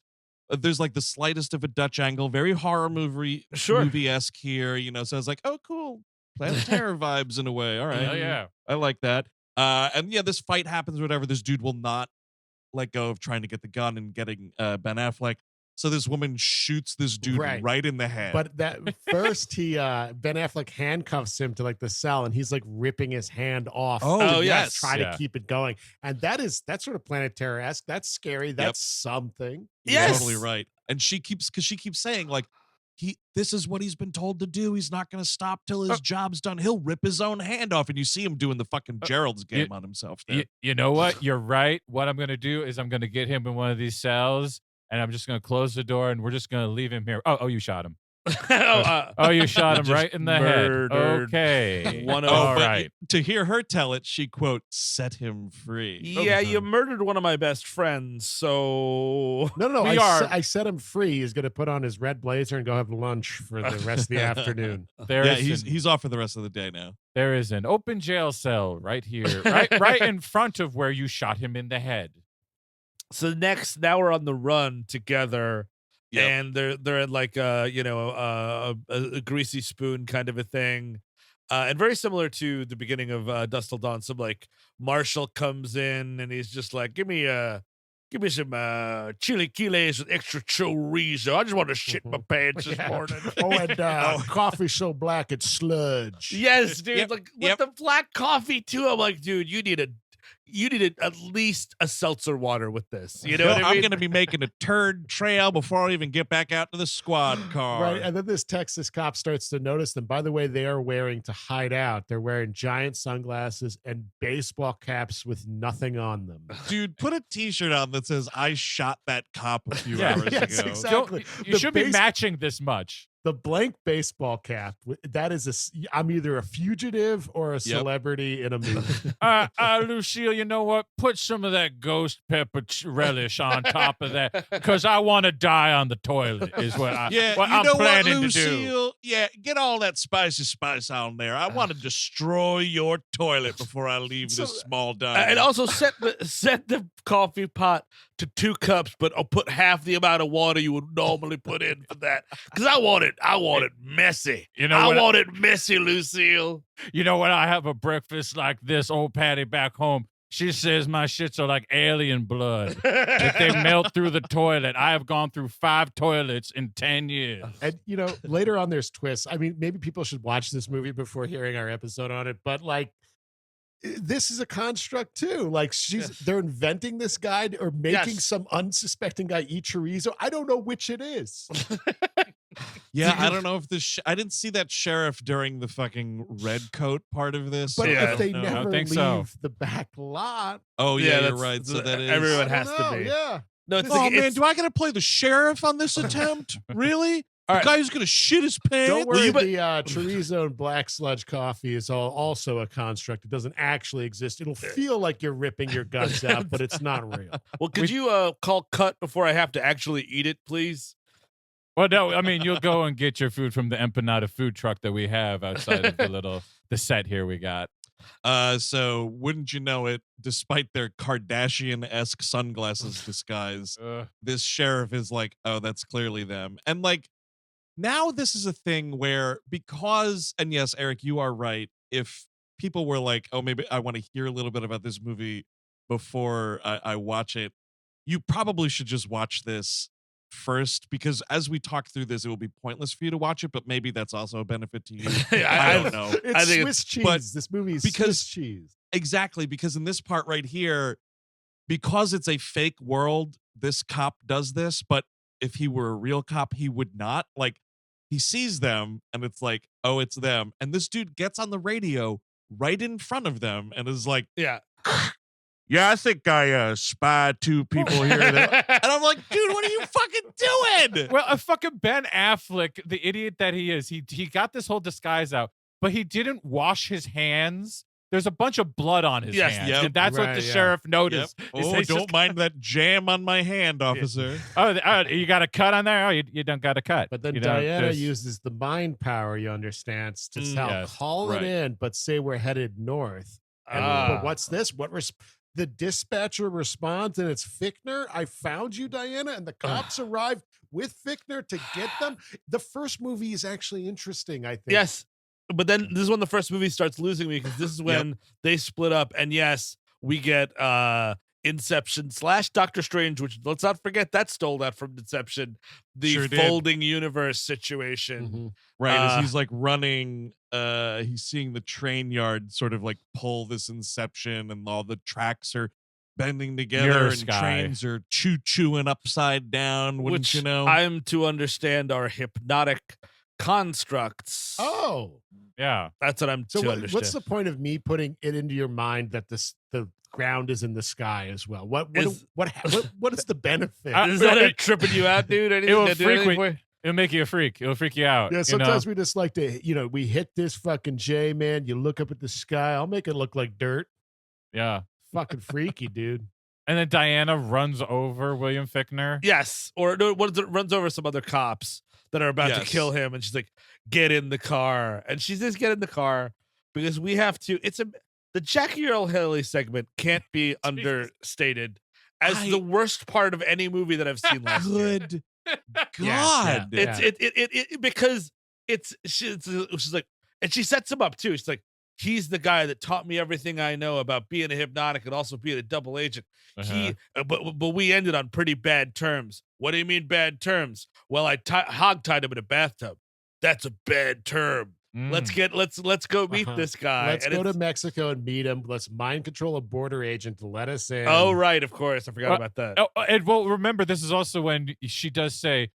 there's like the slightest of a Dutch angle, very horror movie-esque here. So it's like, oh, cool. Planet Terror vibes in a way. All right. Hell yeah. I like that. And yeah, this fight happens, whatever. This dude will not let go of trying to get the gun and getting Ben Affleck. So this woman shoots this dude right in the head. But that first Ben Affleck handcuffs him to like the cell, and he's like ripping his hand off. Oh yes. Try to keep it going. And that's sort of Planet Terror-esque. That's scary. That's something. You're totally right. And she keeps saying like, this is what he's been told to do. He's not going to stop till his job's done. He'll rip his own hand off. And you see him doing the fucking Gerald's game on himself. You know what? You're right. What I'm going to do is I'm going to get him in one of these cells, and I'm just going to close the door, and we're just going to leave him here. Oh, you shot him. You shot him right in the head. Okay. All right. To hear her tell it, she, quote, set him free. Yeah, you murdered one of my best friends, so... No, I set him free. He's going to put on his red blazer and go have lunch for the rest of the afternoon. He's off for the rest of the day now. There is an open jail cell right here, right in front of where you shot him in the head. So now we're on the run together. Yep. And they're at like a greasy spoon kind of a thing, and very similar to the beginning of Dusk Till Dawn. Some like Marshall comes in and he's just like, give me some chilaquiles with extra chorizo. I just want to shit my pants this morning. And coffee so black it's sludge. Yes, dude. With the black coffee too. I'm like, dude, you need at least a seltzer water with this. You know what I mean? I'm going to be making a turd trail before I even get back out to the squad car. Right. And then this Texas cop starts to notice them. By the way, they are wearing, to hide out, they're wearing giant sunglasses and baseball caps with nothing on them. Dude, put a t-shirt on that says, I shot that cop a few hours ago. Exactly. You should be matching this much. The blank baseball cap, that is I'm either a fugitive or a celebrity in a movie. Lucille, you know what? Put some of that ghost pepper relish on top of that, because I want to die on the toilet is what I'm planning to do. Yeah, get all that spicy spice on there. I want to destroy your toilet before I leave this small diner. And also set the coffee pot to 2 cups, but I'll put half the amount of water you would normally put in for that, because I want it messy. I want it messy, Lucille. You know, when I have a breakfast like this, old Patty back home, she says my shits are like alien blood. If they melt through the toilet. I have gone through 5 toilets in 10 years. And, later on there's twists. I mean, maybe people should watch this movie before hearing our episode on it, but like, this is a construct too. Like they're inventing this guy or making some unsuspecting guy eat chorizo. I don't know which it is. Yeah, I don't know if I didn't see that sheriff during the fucking red coat part of this. But if they never leave the back lot. Oh yeah, you're right. So that is everyone has to be. Yeah. No, man, do I gotta play the sheriff on this attempt? Really? The guy who's gonna shit his pants. Don't worry, the chorizo and black sludge coffee is also a construct. It doesn't actually exist. It'll feel like you're ripping your guts out, but it's not real. Well, could you call cut before I have to actually eat it, please? Well, no, I mean, you'll go and get your food from the empanada food truck that we have outside of the set here we got. So wouldn't you know it, despite their Kardashian-esque sunglasses disguise, this sheriff is like, oh, that's clearly them. And like, now this is a thing where and yes, Eric, you are right. If people were like, oh, maybe I want to hear a little bit about this movie before I watch it, you probably should just watch this first, because as we talk through this, it will be pointless for you to watch it, but maybe that's also a benefit to you. I don't know. It's Swiss cheese. This movie is Swiss cheese. Exactly, because in this part right here, because it's a fake world, this cop does this, but if he were a real cop, he would not. Like, he sees them and it's like, oh, it's them. And this dude gets on the radio right in front of them and is like, Yeah. Yeah, I think I spied two people here. And I'm like, dude, what are you fucking doing? Well, a fucking Ben Affleck, the idiot that he is, he got this whole disguise out, but he didn't wash his hands. There's a bunch of blood on his hands. Yep. And that's what the sheriff noticed. Oh, don't mind that jam on my hand, officer. You got a cut on there? Oh, you don't got a cut. But then you Diana uses the mind power, you understand, to call it in, but say we're headed north. But what's this? The dispatcher responds, and it's Fichtner. I found you, Diana, and the cops arrive with Fichtner to get them. The first movie is actually interesting, I think. Yes, but then this is when the first movie starts losing me, because this is when they split up, and yes, we get Inception / Doctor Strange, which, let's not forget, that stole that from Inception, the folding universe situation. Mm-hmm. Right, as he's like running, he's seeing the train yard sort of like pull this Inception, and all the tracks are bending together, and trains are chewing upside down, wouldn't you know? I'm to understand are hypnotic constructs. Oh. Yeah. That's what I'm to understand. What's the point of me putting it into your mind that the ground is in the sky as well? What is the benefit? Is that tripping you out, dude? It'll make you a freak. It'll freak you out. Yeah, sometimes we just like to, we hit this fucking J, man. You look up at the sky. I'll make it look like dirt. Yeah. Fucking freaky, dude. And then Diana runs over William Fichtner. Yes. Or no, runs over some other cops that are about to kill him. And she's like, get in the car. And she says, get in the car, because we have to. The Jackie Earle Haley segment can't be understated as the worst part of any movie that I've seen last year. Good God. Because she's like, and she sets him up too. She's like, he's the guy that taught me everything I know about being a hypnotic and also being a double agent. But we ended on pretty bad terms. What do you mean bad terms? Well, I hog-tied him in a bathtub. That's a bad term. Let's go meet this guy. Let's go to Mexico and meet him. Let's mind control a border agent to let us in. Oh, right. Of course. I forgot about that. And remember, this is also when she does say,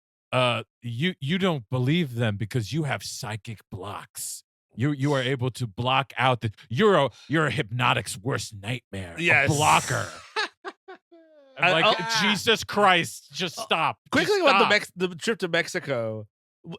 you don't believe them because you have psychic blocks. You are able to block out that you're a hypnotic's worst nightmare. Yes. A blocker. I'm like, Jesus Christ, just stop. Quickly stop. About the trip to Mexico.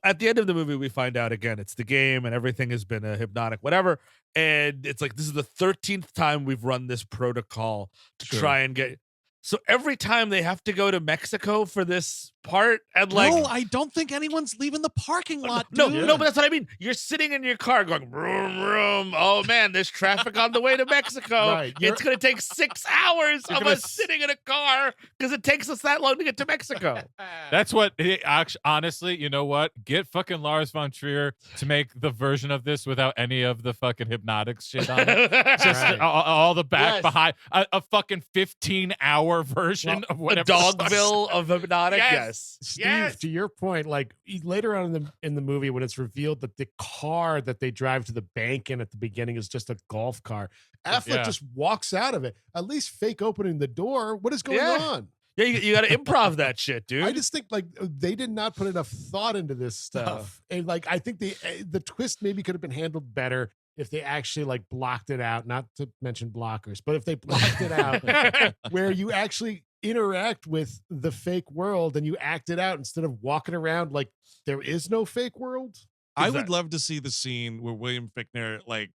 At the end of the movie, we find out again, it's the game and everything has been a hypnotic, whatever. And it's like, this is the 13th time we've run this protocol to try and get. So every time they have to go to Mexico for this part, and like, no, I don't think anyone's leaving the parking lot. No, but that's what I mean. You're sitting in your car going, vroom, vroom. Oh man, there's traffic on the way to Mexico. Right. It's going to take 6 hours of us sitting in a car because it takes us that long to get to Mexico. That's what, honestly, you know what? Get fucking Lars von Trier to make the version of this without any of the fucking hypnotics shit on it. Just all the back behind a fucking 15-hour version of whatever. A Dogville of hypnotic. Yes. Steve, to your point, like later on in the movie, when it's revealed that the car that they drive to the bank in at the beginning is just a golf car, Affleck just walks out of it. At least fake opening the door. What is going on? Yeah, you got to improv that shit, dude. I just think like they did not put enough thought into this stuff, and like I think the twist maybe could have been handled better if they actually like blocked it out. Not to mention blockers, but if they blocked it out, where you actually interact with the fake world and you act it out instead of walking around like there is no fake world. I would love to see the scene where William Fichtner, like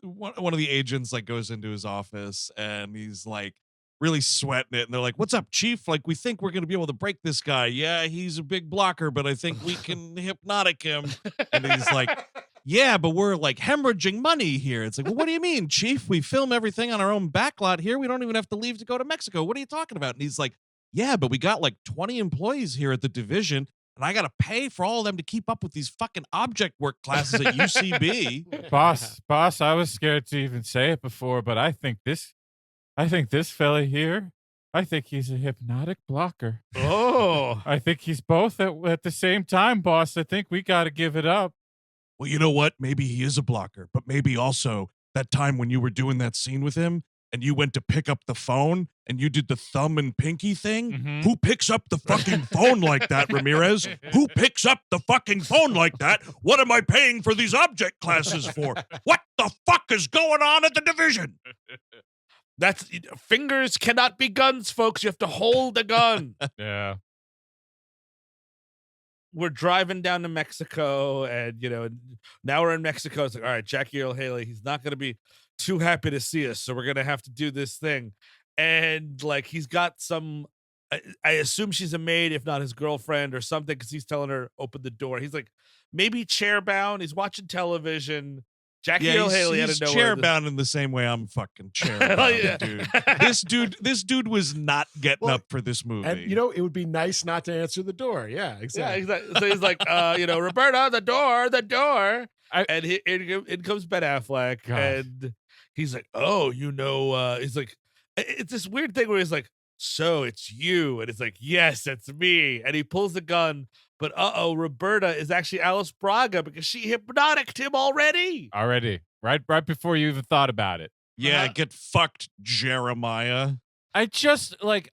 one of the agents, like goes into his office and he's like really sweating it, and they're like, "What's up, Chief? Like, we think we're gonna be able to break this guy. Yeah, he's a big blocker, but I think we can hypnotic him." And he's like, "Yeah, but we're like hemorrhaging money here." It's like, "Well, what do you mean, Chief? We film everything on our own backlot here. We don't even have to leave to go to Mexico. What are you talking about?" And he's like, "Yeah, but we got like 20 employees here at the division, and I got to pay for all of them to keep up with these fucking object work classes at UCB." Boss, I was scared to even say it before, but I think this fella here, I think he's a hypnotic blocker. Oh. I think he's both at the same time, boss. I think we got to give it up. Well, you know what? Maybe he is a blocker, but maybe also that time when you were doing that scene with him, and you went to pick up the phone and you did the thumb and pinky thing? Mhm. Who picks up the fucking phone like that, Ramirez? Who picks up the fucking phone like that? What am I paying for these object classes for? What the fuck is going on at the division? That's fingers cannot be guns, folks. You have to hold a gun. Yeah. We're driving down to Mexico, and now we're in Mexico. It's like, all right, Jackie Earle Haley, he's not going to be too happy to see us, so we're going to have to do this thing. And like, he's got some, I assume she's a maid, if not his girlfriend or something, because he's telling her open the door. He's like maybe chair bound. He's watching television. Jackie Earle Haley he's out of nowhere. chair bound in the same way I'm fucking chair bound, dude. This dude was not getting up for this movie. And it would be nice not to answer the door. Yeah, exactly. Yeah, exactly. So he's like, Roberta, the door. And in comes Ben Affleck, God. and he's like, oh, he's like, it's this weird thing where he's like, so it's you, and it's like, yes, it's me, and he pulls the gun. But Roberta is actually Alice Braga because she hypnoticed him already. Right before you even thought about it. Yeah, get fucked, Jeremiah. I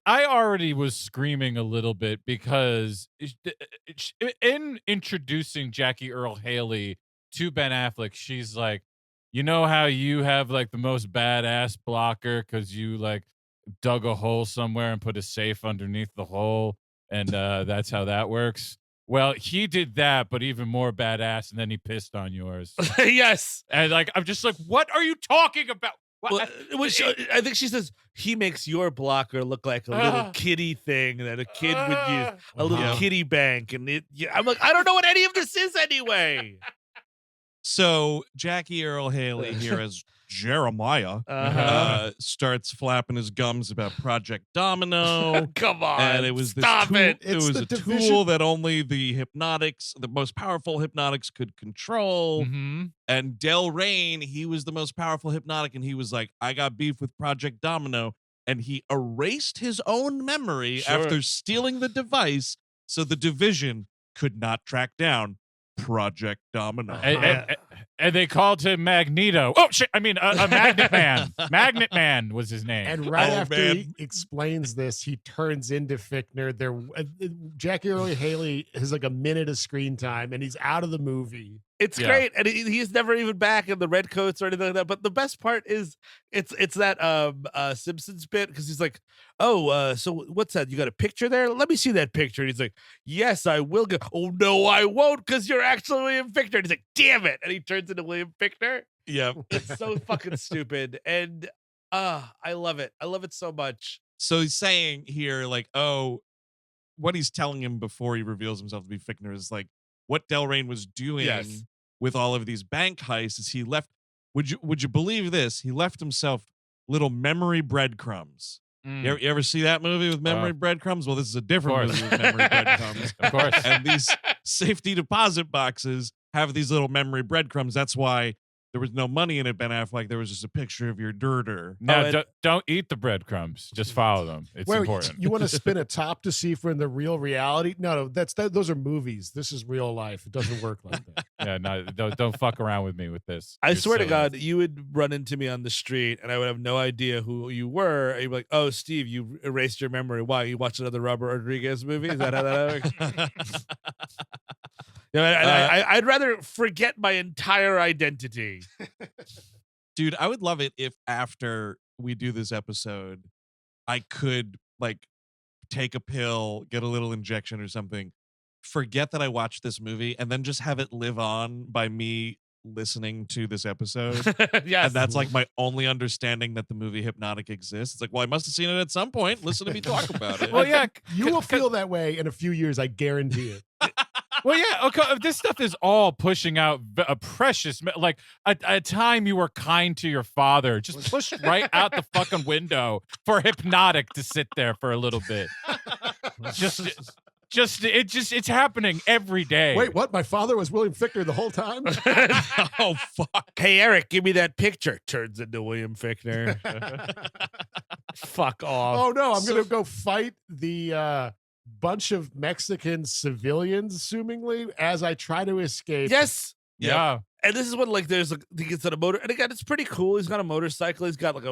already was screaming a little bit because in introducing Jackie Earle Haley to Ben Affleck, she's like, you know how you have like the most badass blocker because you like dug a hole somewhere and put a safe underneath the hole, and that's how that works. Well, he did that, but even more badass, and then he pissed on yours. Yes. And like, I'm just like, what are you talking about? Well, I think she says he makes your blocker look like a little kitty thing that a kid would use, a little kitty bank. And I'm like, I don't know what any of this is anyway. So Jackie Earle Haley here as Jeremiah starts flapping his gums about Project Domino. Come on, and it was this stop tool, it. It was a tool that only the Hypnotics, the most powerful Hypnotics, could control. Mm-hmm. And Del Rain, he was the most powerful Hypnotic, and he was like, I got beef with Project Domino. And he erased his own memory after stealing the device so the division could not track down Project Domino. And they called him Magneto. Oh, shit. I mean, a Magnet Man. Magnet Man was his name. And right after he explains this, he turns into Fichtner. Jackie Earle Haley has like a minute of screen time, and he's out of the movie. It's great, and he's never even back in the red coats or anything like that. But the best part is it's that Simpsons bit, because he's like, "Oh, so what's that? You got a picture there? Let me see that picture." And he's like, "Yes, I will go." "Oh no, I won't, because you're actually William Fichtner." And he's like, "Damn it!" And he turns into William Fichtner. Yeah, it's so fucking stupid, and I love it. I love it so much. So he's saying here, like, what he's telling him before he reveals himself to be Fichtner is like, what Del Rain was doing with all of these bank heists is he left. Would you believe this? He left himself little memory breadcrumbs. You ever see that movie with memory breadcrumbs? Well, this is a different movie with memory breadcrumbs. Of course. And these safety deposit boxes have these little memory breadcrumbs. That's why there was no money in it, Ben Affleck. There was just a picture of your dirter. No, don't eat the breadcrumbs. Just follow them. It's important. You want to spin a top to see if we're in the real reality? No, those are movies. This is real life. It doesn't work like that. Yeah, no, don't fuck around with me with this. I swear to God, you would run into me on the street, and I would have no idea who you were. And you'd be like, "Oh, Steve, you erased your memory. Why? You watched another Robert Rodriguez movie? Is that how that works?" I'd rather forget my entire identity. Dude, I would love it if after we do this episode, I could like take a pill, get a little injection or something, forget that I watched this movie, and then just have it live on by me listening to this episode. Yes. And that's like my only understanding that the movie Hypnotic exists. It's like, well, I must have seen it at some point. Listen to me talk about it. Well, yeah, you will feel that way in a few years. I guarantee it. Well, yeah, okay. This stuff is all pushing out a precious, like a time you were kind to your father, just pushed right out the fucking window for Hypnotic to sit there for a little bit. It's happening every day. Wait, what? My father was William Fichtner the whole time? Oh, fuck. Hey, Eric, give me that picture. Turns into William Fichtner. Fuck off. Oh, no, I'm going to go fight the bunch of Mexican civilians, assumingly, as I try to escape. Yes. Yeah. And this is when like there's like he gets on a motor, and again it's pretty cool. He's got a motorcycle. He's got like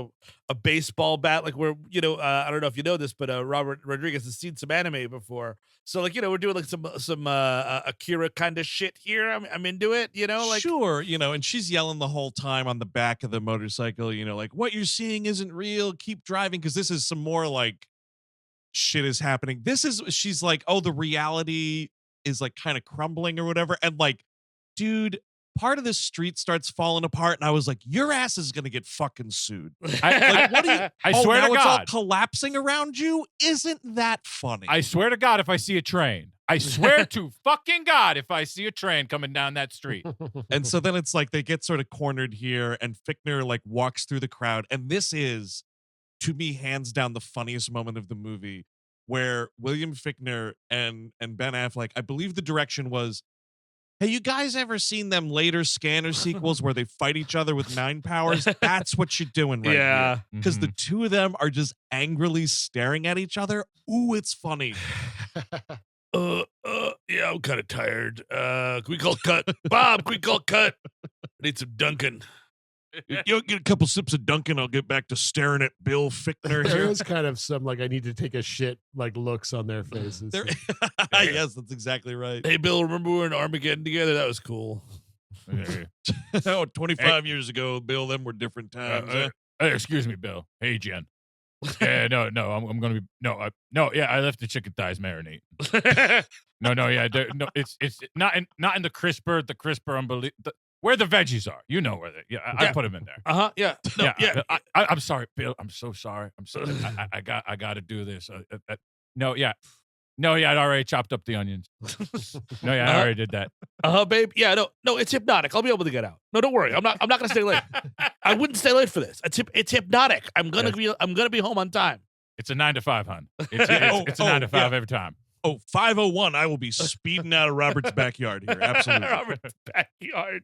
a baseball bat. Like where I don't know if you know this, but Robert Rodriguez has seen some anime before. So like we're doing like some Akira kind of shit here. I'm into it. Like sure, and she's yelling the whole time on the back of the motorcycle. Like what you're seeing isn't real. Keep driving, because this is some more like shit is happening. She's like, oh, the reality is like kind of crumbling or whatever, and like, dude. Part of the street starts falling apart, and I was like, "Your ass is gonna get fucking sued." What do you? I swear now to it's all God, collapsing around you. Isn't that funny? I swear to God, if I see a train, I swear to fucking God, if I see a train coming down that street. And so then it's like they get sort of cornered here, and Fichtner like walks through the crowd, and this is, to me, hands down the funniest moment of the movie, where William Fichtner and Ben Affleck, I believe the direction was, hey, you guys ever seen them later Scanner sequels where they fight each other with 9 powers? That's what you're doing right here. Because the two of them are just angrily staring at each other. Ooh, it's funny. Yeah, I'm kind of tired. Can we call cut? Bob, can we call cut? I need some Dunkin'. You'll get a couple sips of Dunkin', I'll get back to staring at Bill Fichtner There here. is kind of some like I need to take a shit like looks on their faces. Yes, that's exactly right. Hey, Bill, remember we were in Armageddon together? That was cool. Oh, 25 years ago, Bill, them were different times. Hey, excuse me, Bill. Hey, Jen. Yeah, no, I'm gonna be yeah. I left the chicken thighs marinate. No, yeah, it's not in the crisper. The crisper, where the veggies are. You know where they. I put them in there. Yeah. No, yeah. I'm sorry, Bill. I'm so sorry. I'm sorry. I got to do this. No, I'd already chopped up the onions. No, yeah, I already did that. Babe. Yeah, no, it's Hypnotic. I'll be able to get out. No, don't worry. I'm not gonna stay late. I wouldn't stay late for this. It's Hypnotic. I'm gonna be home on time. It's a 9 to 5, hon. It's a 9 to 5 every time. Oh, 5:01, I will be speeding out of Robert's backyard here. Absolutely. Robert's backyard.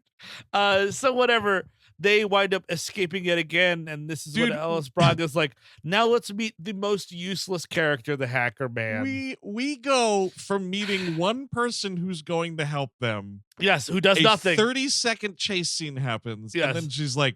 So whatever. They wind up escaping yet again, and this is when Ellis Braga's like, now let's meet the most useless character, the hacker man. We go from meeting one person who's going to help them. Yes, who does nothing. 30-second chase scene happens, and then she's like,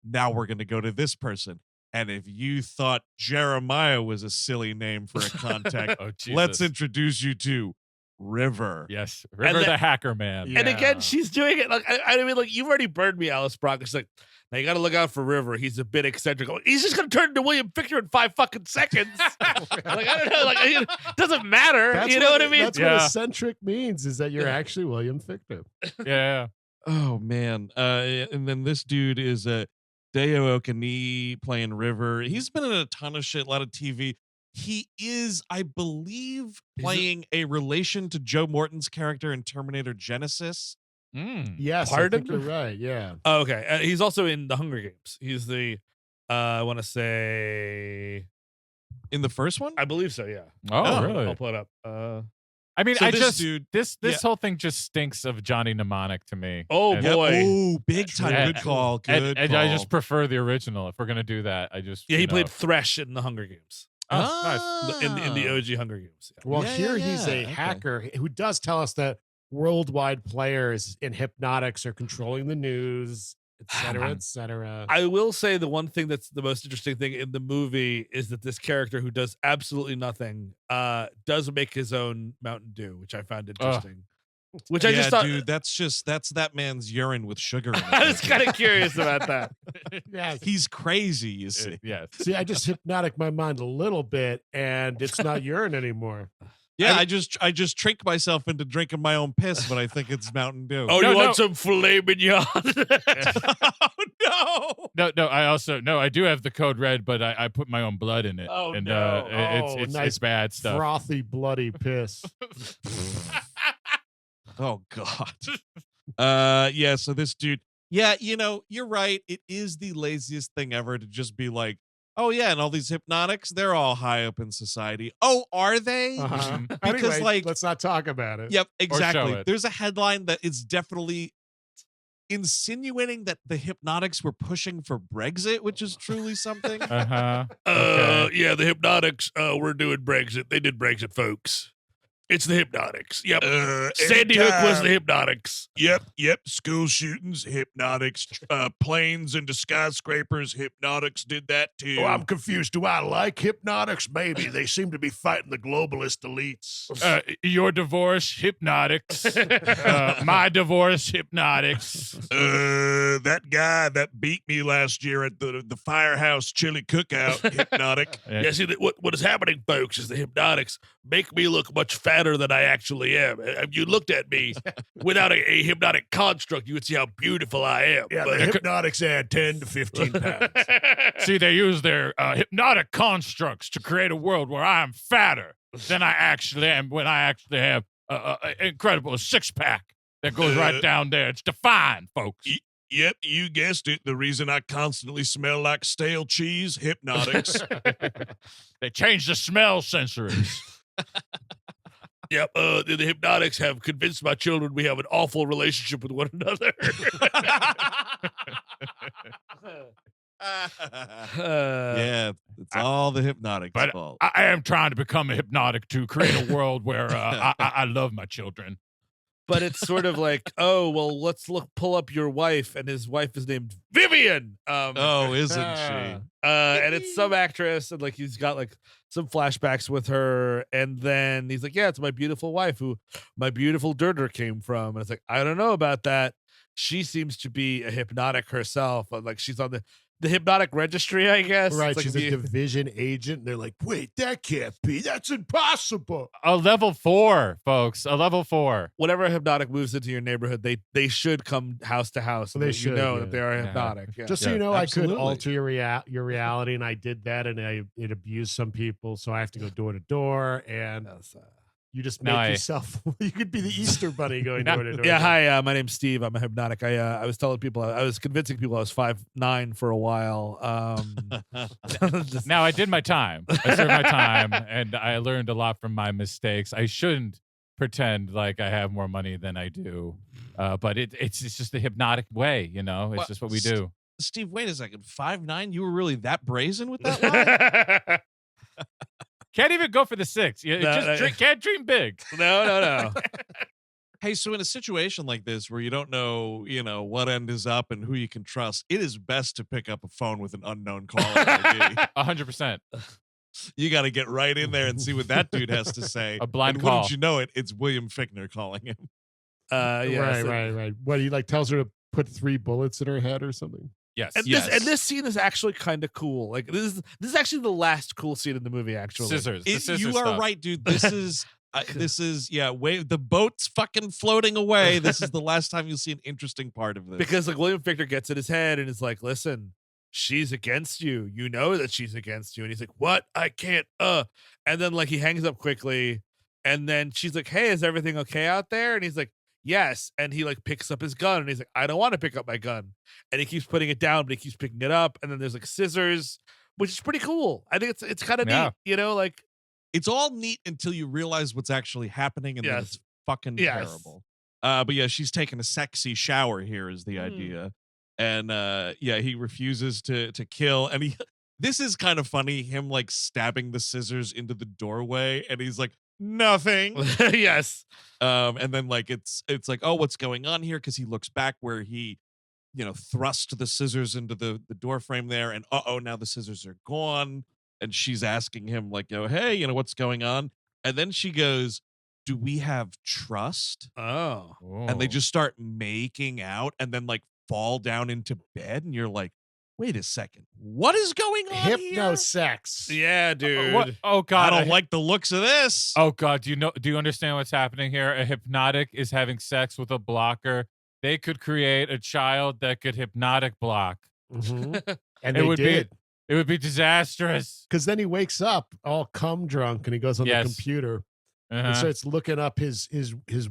now we're going to go to this person. And if you thought Jeremiah was a silly name for a contact, let's introduce you to River. Yes, River the hacker man. And again, she's doing it like I mean, like you've already burned me, Alice Brock. She's like, now you got to look out for River. He's a bit eccentric. He's just gonna turn into William Fichtner in 5 fucking seconds. Like I don't know, like it doesn't matter. What I mean? That's what eccentric means, is that you're actually William Fichtner. Yeah. Oh man. And then this dude is Dayo Okeniyi playing River. He's been in a ton of shit, a lot of TV. He is, I believe, playing a relation to Joe Morton's character in Terminator Genesis. Yes, Pardo? I think you're right. Yeah. Oh, okay. He's also in the Hunger Games. He's the, I want to say, in the first one, I believe so. Yeah. Oh, really? I'll pull it up. I mean, so this whole thing just stinks of Johnny Mnemonic to me. Oh boy! Oh, big time! Good call. Good and call. I just prefer the original. If we're gonna do that, he played Thresh in the Hunger Games. Oh, nice. In the OG Hunger Games. Yeah. Well, he's a hacker who does tell us that worldwide players in Hypnotics are controlling the news, etc., etc. I will say the one thing that's the most interesting thing in the movie is that this character who does absolutely nothing does make his own Mountain Dew, which I found interesting. Which I just thought, dude, that's that man's urine with sugar in it. I was kind of curious about that. Yeah, he's crazy. You see, See, I just hypnotic my mind a little bit, and it's not urine anymore. Yeah, I just trick myself into drinking my own piss, but I think it's Mountain Dew. Oh, you want some filet mignon? No. I do have the code red, but I put my own blood in it. Oh, and no. It's bad stuff. Frothy, bloody piss. Oh God. Yeah, so this dude, you're right. It is the laziest thing ever to just be like, oh yeah, and all these hypnotics, they're all high up in society. Oh, are they? Uh-huh. Because anyway, let's not talk about it. Yep, exactly. it. There's a headline that is definitely insinuating that the Hypnotics were pushing for Brexit, which is truly something. Yeah, the Hypnotics were doing Brexit. They did Brexit, folks. It's the Hypnotics. Yep. Sandy Hook was the Hypnotics. Yep. School shootings, Hypnotics. Planes into skyscrapers, Hypnotics did that too. Oh, I'm confused. Do I like Hypnotics? Maybe. They seem to be fighting the globalist elites. Your divorce, Hypnotics. My divorce, Hypnotics. That guy that beat me last year at the Firehouse Chili Cookout, Hypnotic. Yeah, see, what is happening, folks, is the Hypnotics make me look much fatter than I actually am. If you looked at me without a hypnotic construct, you would see how beautiful I am. Yeah, But the Hypnotics add 10 to 15 pounds. See, they use their hypnotic constructs to create a world where I am fatter than I actually am when I actually have an incredible six-pack that goes right down there. It's defined, folks. Yep, you guessed it. The reason I constantly smell like stale cheese, Hypnotics. They changed the smell sensors. Yep, the Hypnotics have convinced my children we have an awful relationship with one another. Yeah, it's all the Hypnotics' But fault. I am trying to become a hypnotic to create a world where I love my children. But it's sort of like, oh, well, let's pull up your wife, and his wife is named Vivian. Oh, isn't she? And it's some actress, and like he's got like some flashbacks with her, and then he's like, yeah, it's my beautiful wife who my beautiful dirter came from. And it's like, I don't know about that. She seems to be a hypnotic herself. Like she's on the hypnotic registry, I guess. Right, It's like she's a division agent. And they're like, wait, that can't be. That's impossible. A level 4, folks. A level 4. whenever a hypnotic moves into your neighborhood, they should come house to house. Well, they and should, know yeah. that they are Yeah. hypnotic. Yeah. Just so you know, absolutely. I could alter your reality, and I did that, and it abused some people, so I have to go door to door, and Yes, you just Now make I- yourself. You could be the Easter Bunny going Now- door to door. Yeah, hi. My name's Steve. I'm a hypnotic. I was telling people, I was convincing people I was 5'9" for a while. Just- Now, I did my time. I served my time, and I learned a lot from my mistakes. I shouldn't pretend like I have more money than I do, but it's just the hypnotic way, you know? It's Well, just what we do. Steve, wait a second. 5'9"? You were really that brazen with that line? Can't even go for the 6. You No, just no. can't dream big. no. Hey, so in a situation like this where you don't know, what end is up and who you can trust, it is best to pick up a phone with an unknown caller ID. 100%. You got to get right in there and see what that dude has to say. A blind and call. Wouldn't you know it? It's William Fichtner calling him. Yeah, right. What he like tells her to put 3 bullets in her head or something. Yes. And Yes. this scene is actually kind of cool. Like this is actually the last cool scene in the movie. Actually, Scissors. The scissors You are stuff. right, dude. This is the boat's fucking floating away. This is the last time you'll see an interesting part of this. because like William Fichtner gets in his head and is like, listen, she's against you. You know that she's against you. And he's like, what? I can't. And then like he hangs up quickly, and then she's like, hey, is everything okay out there? And he's like, yes. And he like picks up his gun, and he's like, I don't want to pick up my gun. And he keeps putting it down, but he keeps picking it up. And then there's like scissors, which is pretty cool. I think it's kind of Yeah. neat, like. It's all neat until you realize what's actually happening, and then Yes. it's fucking Yes. terrible. But yeah, she's taking a sexy shower here is the idea. And he refuses to kill. And this is kind of funny, him like stabbing the scissors into the doorway, and he's like, nothing. Yes. And then like it's like, oh, what's going on here? Because he looks back where he thrust the scissors into the door frame there, and now the scissors are gone. And she's asking him like, hey, what's going on? And then she goes, do we have trust? Oh. And they just start making out and then like fall down into bed, and you're like, wait a second, what is going on here? Hypnosex. Yeah, dude. What? Oh, I God. don't like the looks of this. Oh, God. Do you understand what's happening here? A hypnotic is having sex with a blocker. They could create a child that could hypnotic block. Mhm. And It they would did. It would be disastrous. Because then he wakes up all cum drunk, and he goes on Yes. the computer and Uh-huh. starts looking up his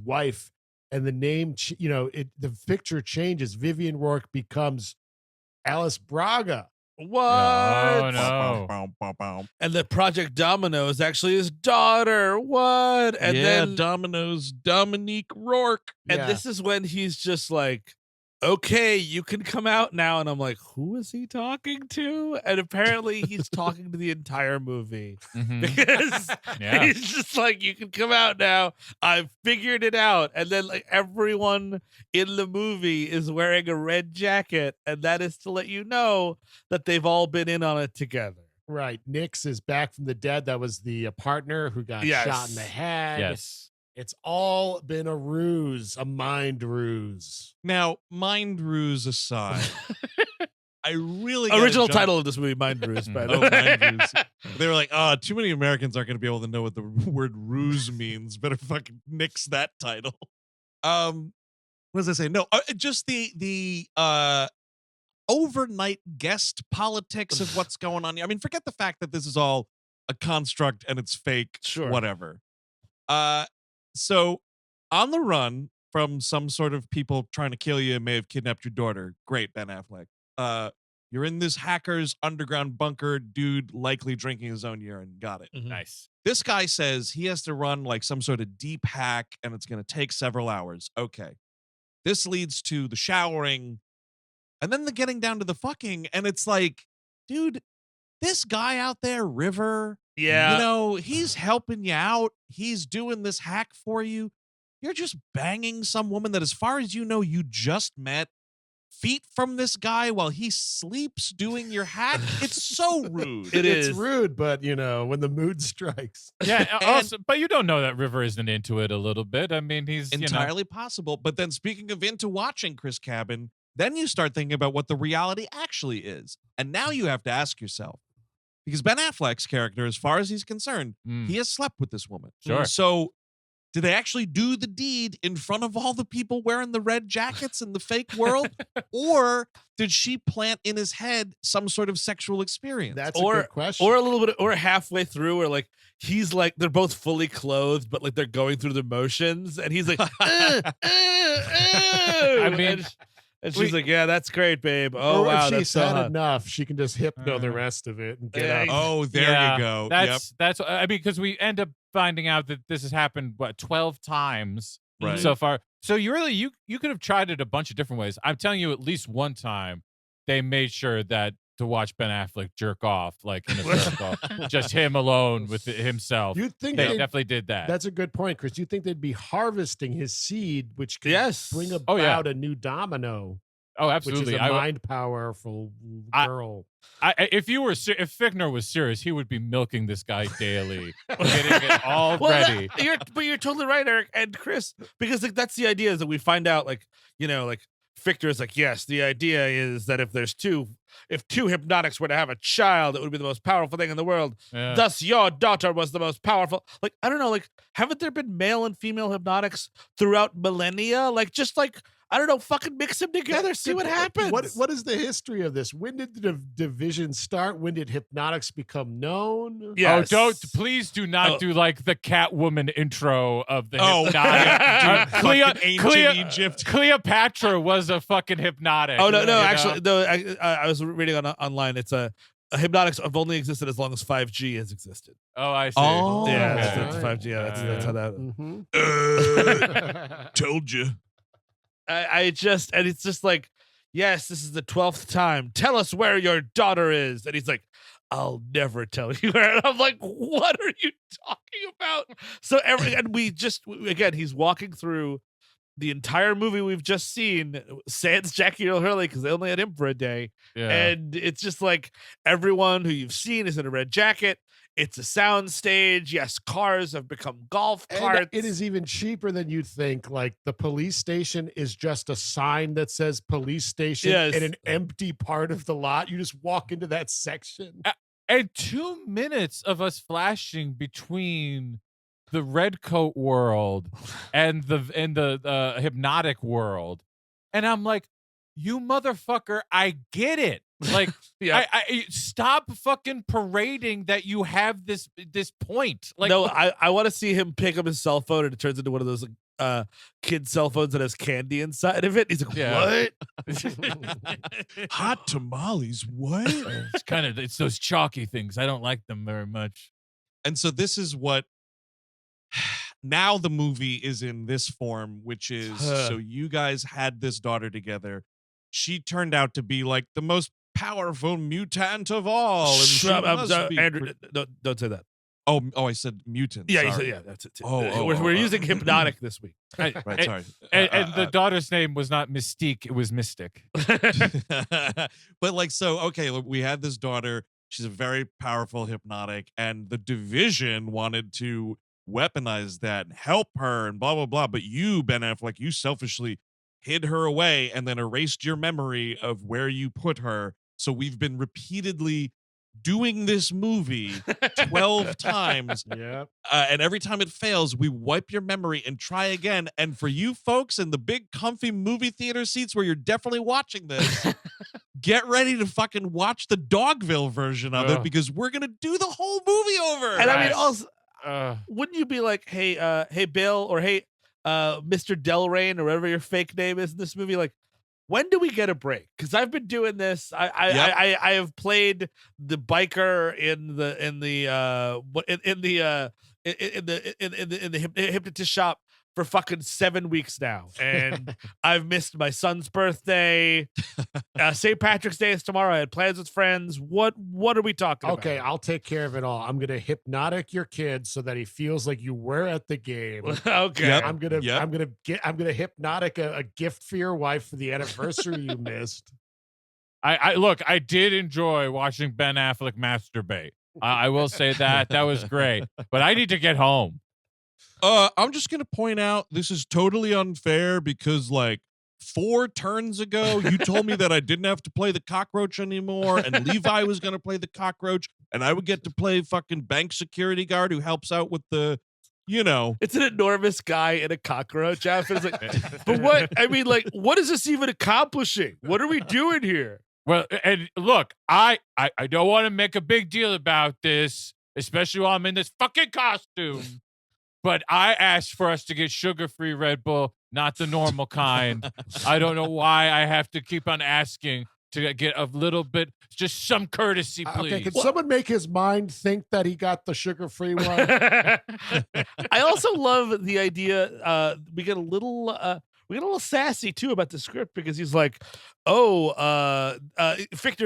wife, and the name, the picture changes. Vivian Rourke becomes Alice Braga. What? Oh, no. Bow, bow, bow. And the Project Domino is actually his daughter. What? And yeah, then Domino's Dominique Rourke. and Yeah. this is when he's just like, okay, you can come out now. And I'm like, who is he talking to? And apparently he's talking to the entire movie because he's just like, you can come out now. I've figured it out. And then like everyone in the movie is wearing a red jacket. And that is to let you know that they've all been in on it together. Right. Nix is back from the dead. That was the partner who got shot in the head. Yes. It's all been a ruse, a mind ruse. Now, mind ruse aside, I really original title of this movie, Mind Ruse. By the way, Mind Ruse. They were like, too many Americans aren't going to be able to know what the word ruse means. Better fucking nix that title. What does I say? No, just the overnight guest politics of what's going on here. I mean, forget the fact that this is all a construct and it's fake. Sure. Whatever. So on the run from some sort of people trying to kill you and may have kidnapped your daughter. Great, Ben Affleck. You're in this hacker's underground bunker, dude likely drinking his own urine. Got it. Mm-hmm. Nice. This guy says he has to run like some sort of deep hack and it's going to take several hours. Okay. This leads to the showering and then the getting down to the fucking. And it's like, dude, this guy out there, River, he's helping you out. He's doing this hack for you. You're just banging some woman that, as far as you know, you just met, feet from this guy while he sleeps doing your hack. It's so rude. It's rude, but when the mood strikes. Yeah. Also, but you don't know that River isn't into it a little bit. I mean, he's entirely possible. But then, speaking of into watching, Chris Cabin, then you start thinking about what the reality actually is, and now you have to ask yourself. Because Ben Affleck's character, as far as he's concerned, he has slept with this woman. Sure. So did they actually do the deed in front of all the people wearing the red jackets in the fake world? Or did she plant in his head some sort of sexual experience? That's a good question. Or a little bit, or halfway through, where like he's like, they're both fully clothed, but like they're going through the motions, and he's like, I mean, and she's like, yeah, that's great, babe. Oh, or wow, if that's she's so had hot. enough, she can just hypno the rest of it and get up. Oh, there you go. That's. I mean, because we end up finding out that this has happened 12 times so far. So you could have tried it a bunch of different ways. I'm telling you, at least one time they made sure that to watch Ben Affleck jerk off like in a circle, just him alone with himself. You'd think they definitely did that. That's a good point, Chris. You think they'd be harvesting his seed, which could bring about a new domino. Oh, absolutely. Which is a mind powerful girl. If Fichtner was serious, he would be milking this guy daily, getting it all ready. But you're totally right, Eric and Chris, because like that's the idea is that we find out like Fichtner is like, yes, the idea is that if two hypnotics were to have a child, it would be the most powerful thing in the world. Yeah. Thus, your daughter was the most powerful. Like, I don't know, like, haven't there been male and female hypnotics throughout millennia? Like, just like, I don't know, fucking mix them together, see what happens. What is the history of this? When did the division start? When did hypnotics become known? Yes. Oh, please do not do like the Catwoman intro of the hypnotic. Ancient Egypt. Cleopatra was a fucking hypnotic. Oh, no, actually, no, I was reading online. It's hypnotics have only existed as long as 5G has existed. Oh, I see. Oh, yeah, okay. that's 5G. Yeah, that's how that. Told you. And it's just like, yes, this is the 12th time. Tell us where your daughter is. And he's like, I'll never tell you where. And I'm like, what are you talking about? So again, he's walking through the entire movie we've just seen, sans Jackie Earle Hurley, because they only had him for a day. Yeah. And it's just like everyone who you've seen is in a red jacket. It's a sound stage. Yes, cars have become golf carts. And it is even cheaper than you'd think. Like the police station is just a sign that says police station in an empty part of the lot. You just walk into that section. And 2 minutes of us flashing between the red coat world and the hypnotic world. And I'm like, you motherfucker, I get it. Like, I stop fucking parading that you have this point. Like, no, I want to see him pick up his cell phone and it turns into one of those kid cell phones that has candy inside of it. He's like, what? Hot tamales, what? It's those chalky things. I don't like them very much. And so this is what now the movie is in this form, which is so you guys had this daughter together. she turned out to be like the most powerful mutant of all. And she must be Andrew, don't say that. Oh, I said mutant. Yeah, sorry. you said, yeah, that's it. Too. We're using Hypnotic this week. Right, sorry. And the daughter's name was not Mystique; it was Mystic. But like, so okay, look, we had this daughter. She's a very powerful hypnotic, and the division wanted to weaponize that and help her and blah blah blah. But you, Ben Affleck, you selfishly hid her away and then erased your memory of where you put her. So we've been repeatedly doing this movie 12 times. Yeah. And every time it fails, we wipe your memory and try again. And for you folks in the big comfy movie theater seats where you're definitely watching this, get ready to fucking watch the Dogville version of it, because we're going to do the whole movie over. And I mean, also, wouldn't you be like, hey, Bill, or hey, Mr. Delrain, or whatever your fake name is in this movie, like, when do we get a break? Because I've been doing this. I have played the biker in the hypnotist shop for fucking 7 weeks now, and I've missed my son's birthday. St. Patrick's Day is tomorrow. I had plans with friends. What are we talking about? Okay, I'll take care of it all. I'm gonna hypnotic your kid so that he feels like you were at the game. Okay, Yep. I'm gonna hypnotic a gift for your wife for the anniversary you missed. I did enjoy watching Ben Affleck masturbate. I will say that was great, but I need to get home. I'm just going to point out this is totally unfair because, like, 4 turns ago, you told me that I didn't have to play the cockroach anymore, and Levi was going to play the cockroach, and I would get to play fucking bank security guard who helps out with the, It's an enormous guy in a cockroach outfit. It's like, but what? I mean, like, what is this even accomplishing? What are we doing here? Well, and look, I don't want to make a big deal about this, especially while I'm in this fucking costume. But I asked for us to get sugar-free Red Bull, not the normal kind. I don't know why I have to keep on asking to get a little bit, just some courtesy, please. Okay, can someone make his mind think that he got the sugar-free one? I also love the idea. We get a little sassy too about the script, because he's like, Fichtner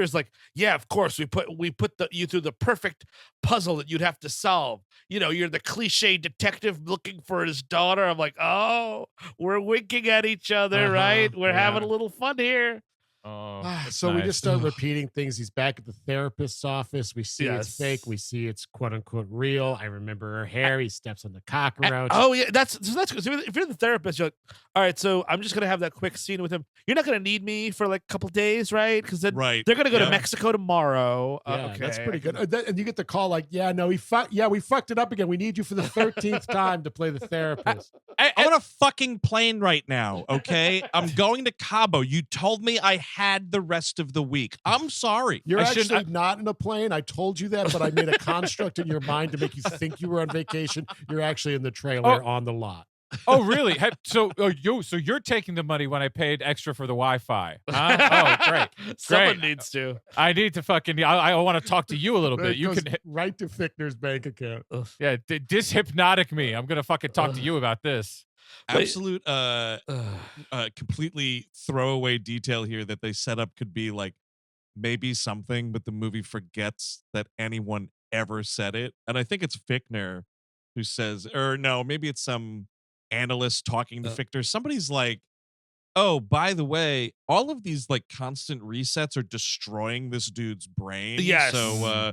is like, yeah, of course we put you through the perfect puzzle that you'd have to solve. You're the cliche detective looking for his daughter. I'm like, oh, we're winking at each other, right? We're having a little fun here. Oh, So we just start repeating things. He's back at the therapist's office. We see it's fake. We see it's quote unquote real. I remember her hair. He steps on the cockroach. Oh yeah, that's good. So if you're the therapist, you're like, all right, so I'm just gonna have that quick scene with him. You're not gonna need me for like a couple days, right? Because they're gonna go to Mexico tomorrow. Yeah, okay, that's pretty good. And you get the call like, we fucked it up again. We need you for the 13th time to play the therapist. I'm on a fucking plane right now, okay? I'm going to Cabo. You told me I had the rest of the week. I'm sorry. You're actually not in a plane. I told you that, but I made a construct in your mind to make you think you were on vacation. You're actually in the trailer on the lot. Oh, really? So you're taking the money when I paid extra for the Wi-Fi? Huh? Oh, great. Someone needs to. I need to fucking. I want to talk to you a little bit. You can right to Fichtner's bank account. Yeah, dishypnotic me. I'm gonna fucking talk to you about this. Absolute completely throwaway detail here that they set up could be like maybe something, but the movie forgets that anyone ever said it. And I think it's Fichtner who says, or no, maybe it's some analyst talking to Fichtner. Somebody's like, oh, by the way, all of these like constant resets are destroying this dude's brain. Yes. So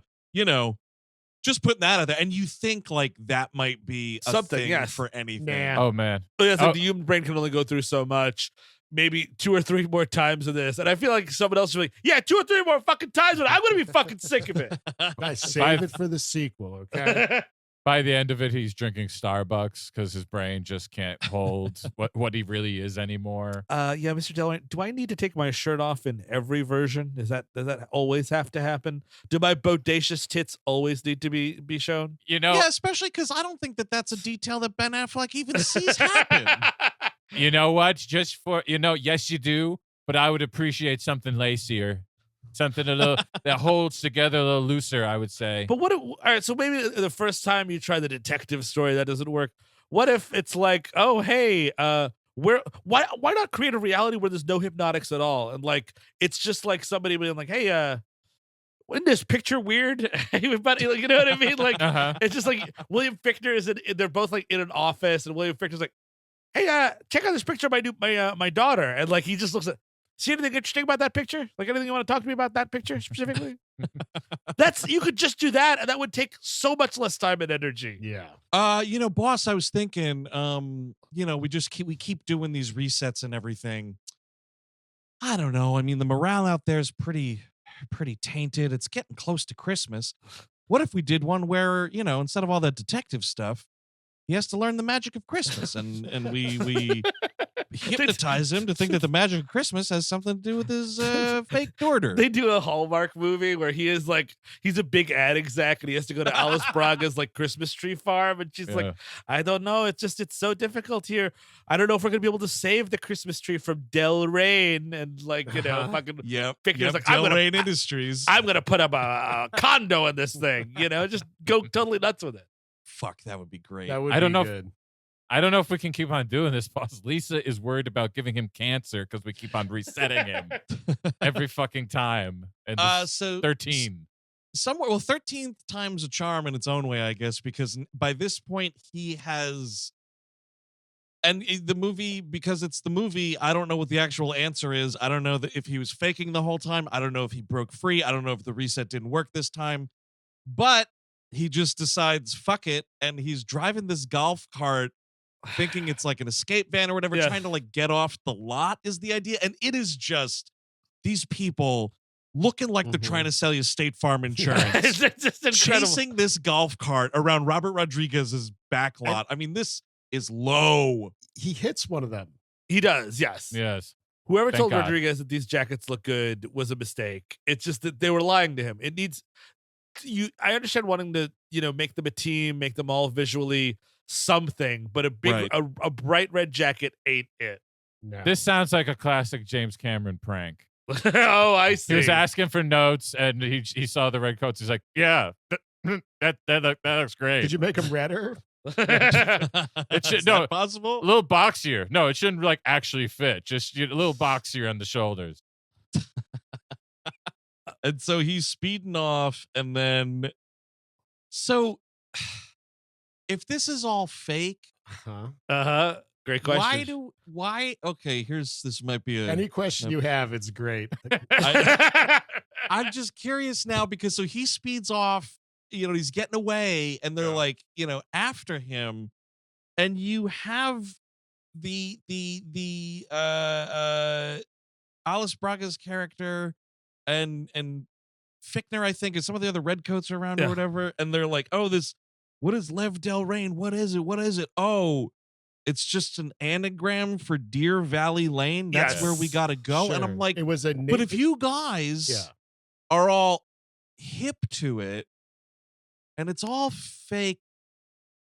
just putting that out there, and you think like that might be a something thing for anything. Nah. Oh man. The human brain can only go through so much. Maybe 2 or 3 more times of this, and I feel like someone else will be like, yeah, 2 or 3 more fucking times, but I'm gonna be fucking sick of it. Guys, save it for the sequel, okay? By the end of it, he's drinking Starbucks because his brain just can't hold what he really is anymore. Yeah, Mr. Delaware, do I need to take my shirt off in every version? Does that always have to happen? Do my bodacious tits always need to be shown? Yeah, especially because I don't think that's a detail that Ben Affleck even sees happen. You know what? Just for yes, you do, but I would appreciate something lacier. Something a little that holds together a little looser, I would say. But all right, so maybe the first time you try the detective story, that doesn't work. What if it's like, oh, hey, why not create a reality where there's no hypnotics at all, and like it's just like somebody being like, hey, isn't this picture weird? Everybody, like, you know what I mean? Like it's just like William Fichtner is they're both like in an office, and William Fichtner's like, hey, check out this picture of my daughter, and like he just looks at. See anything interesting about that picture? Like anything you want to talk to me about that picture specifically? You could just do that, and that would take so much less time and energy. Yeah. Boss, I was thinking, we keep doing these resets and everything. I don't know. I mean, the morale out there is pretty tainted. It's getting close to Christmas. What if we did one where, instead of all that detective stuff, he has to learn the magic of Christmas, and we hypnotize him to think that the magic of Christmas has something to do with his fake daughter. They do a Hallmark movie where he's a big ad exec, and he has to go to Alice Braga's like Christmas tree farm, and she's like, I don't know, it's so difficult here. I don't know if we're gonna be able to save the Christmas tree from Del Rain, and like fucking Fichtner's like, Del Rain Industries. I'm gonna put up a condo in this thing, just go totally nuts with it. Fuck, that would be great. That would I don't be know good. I don't know if we can keep on doing this, boss. Lisa is worried about giving him cancer because we keep on resetting him every fucking time. And so 13. 13th time's a charm in its own way, I guess, because by this point he has, and the movie, because it's the movie, I don't know what the actual answer is. I don't know if he was faking the whole time. I don't know if he broke free. I don't know if the reset didn't work this time, but he just decides, fuck it, and he's driving this golf cart thinking it's like an escape van or whatever, trying to like get off the lot is the idea. And it is just these people looking like they're trying to sell you State Farm insurance, it's just incredible. chasing this golf cart around Robert Rodriguez's back lot. I mean, this is low. He hits one of them. He does, yes. Whoever Thank told God. Rodriguez that these jackets look good was a mistake. It's just that they were lying to him. It needs I understand wanting to, make them a team, make them all visually something, but a big a bright red jacket ain't it. No. This sounds like a classic James Cameron prank. Oh, I see. He was asking for notes, and he saw the red coats. He's like, "Yeah, that looks great." Did you make him redder? It should, Is no, that possible? a little boxier. No, it shouldn't like actually fit. Just a little boxier on the shoulders. And so he's speeding off, and then so if this is all fake, Great question. okay, this might be Any question you have, it's great. I'm just curious now, because so he speeds off, he's getting away, and they're like, after him, and you have the Alice Braga's character and Fichtner, I think, and some of the other redcoats around or whatever, and they're like, oh, what is Lev Del Rain? What is it? Oh, it's just an anagram for Deer Valley Lane. That's where we gotta go. Sure. And I'm like, it was a but if you guys are all hip to it, and it's all fake,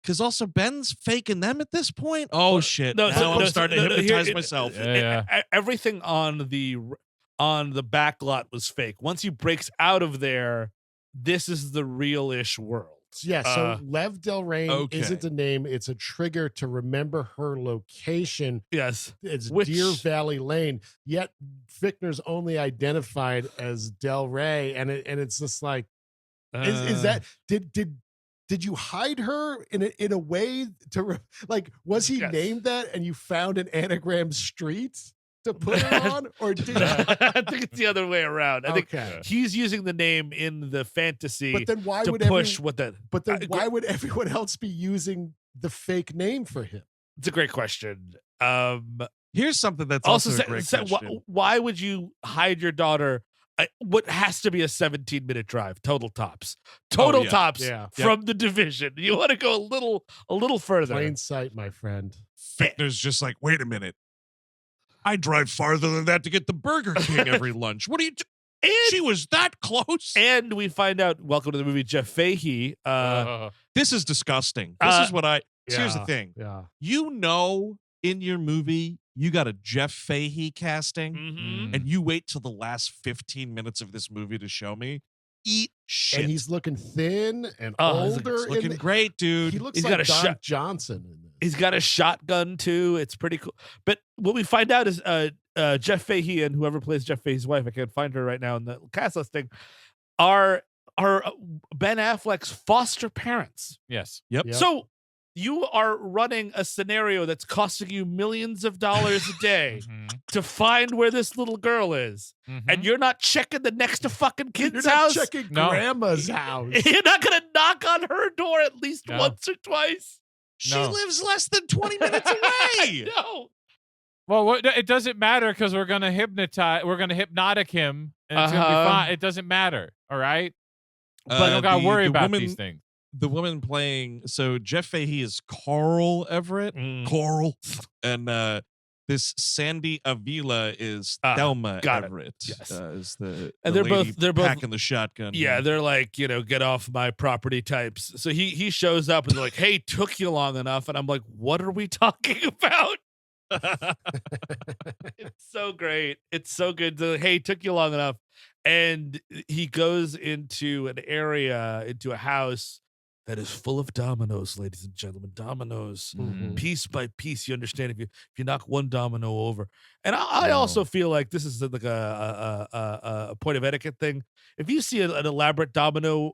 because also Ben's faking them at this point. Oh shit! I'm starting to hypnotize myself. Everything on the back lot was fake. Once he breaks out of there, this is the real-ish world. Yeah, so Lev Del Rain isn't a name. It's a trigger to remember her location. Yes. It's Deer Valley Lane. Yet Fichtner's only identified as Del Rey. And it's just like, is that, did you hide her in a way to, was he named that and you found an anagram street to put her on? Or did I think it's the other way around. I think he's using the name in the fantasy, but then why to would push what that. But then why would everyone else be using the fake name for him? It's a great question. Here's something that's also a great question. Why would you hide your daughter? What has to be a 17-minute drive, total tops from the division. You want to go a little further. Plain sight, my friend. Fichtner's just like, wait a minute. I drive farther than that to get the Burger King every lunch. What are you she was that close. And we find out, welcome to the movie, Jeff Fahey. This is disgusting. This is what here's the thing. Yeah. In your movie, you got a Jeff Fahey casting, and you wait till the last 15 minutes of this movie to show me. eat shit. And he's looking thin and Oh, older. looking great, dude. He looks He's like got a Don shot- Johnson in this. He's got a shotgun too. It's pretty cool. But what we find out is Jeff Fahey and whoever plays Jeff Fahey's wife, I can't find her right now in the cast listing, are Ben Affleck's foster parents. Yes. Yep. So you are running a scenario that's costing you millions of dollars a day to find where this little girl is, and you're not checking the next to fucking kid's You're not house. checking No. grandma's house. You're not gonna knock on her door at least No. once or twice. She No. lives less than 20 minutes away. No. Well, it doesn't matter because we're gonna hypnotic him, and it's gonna be fine. It doesn't matter. All right. But you don't gotta worry about these things. The woman playing, so Jeff Fahey is Carl Everett. Carl. And this Sandy Avila is Thelma got it. Everett. Yes. Is the And lady they're both packing the shotgun. Yeah, they're like, get off my property types. So he shows up and they're like, hey, took you long enough. And I'm like, what are we talking about? It's so great. It's so good. Hey, took you long enough. And he goes into an area, into a house that is full of dominoes, ladies and gentlemen. Dominoes, piece by piece. You understand if you knock one domino over. And I also feel like this is like a point of etiquette thing. If you see an elaborate domino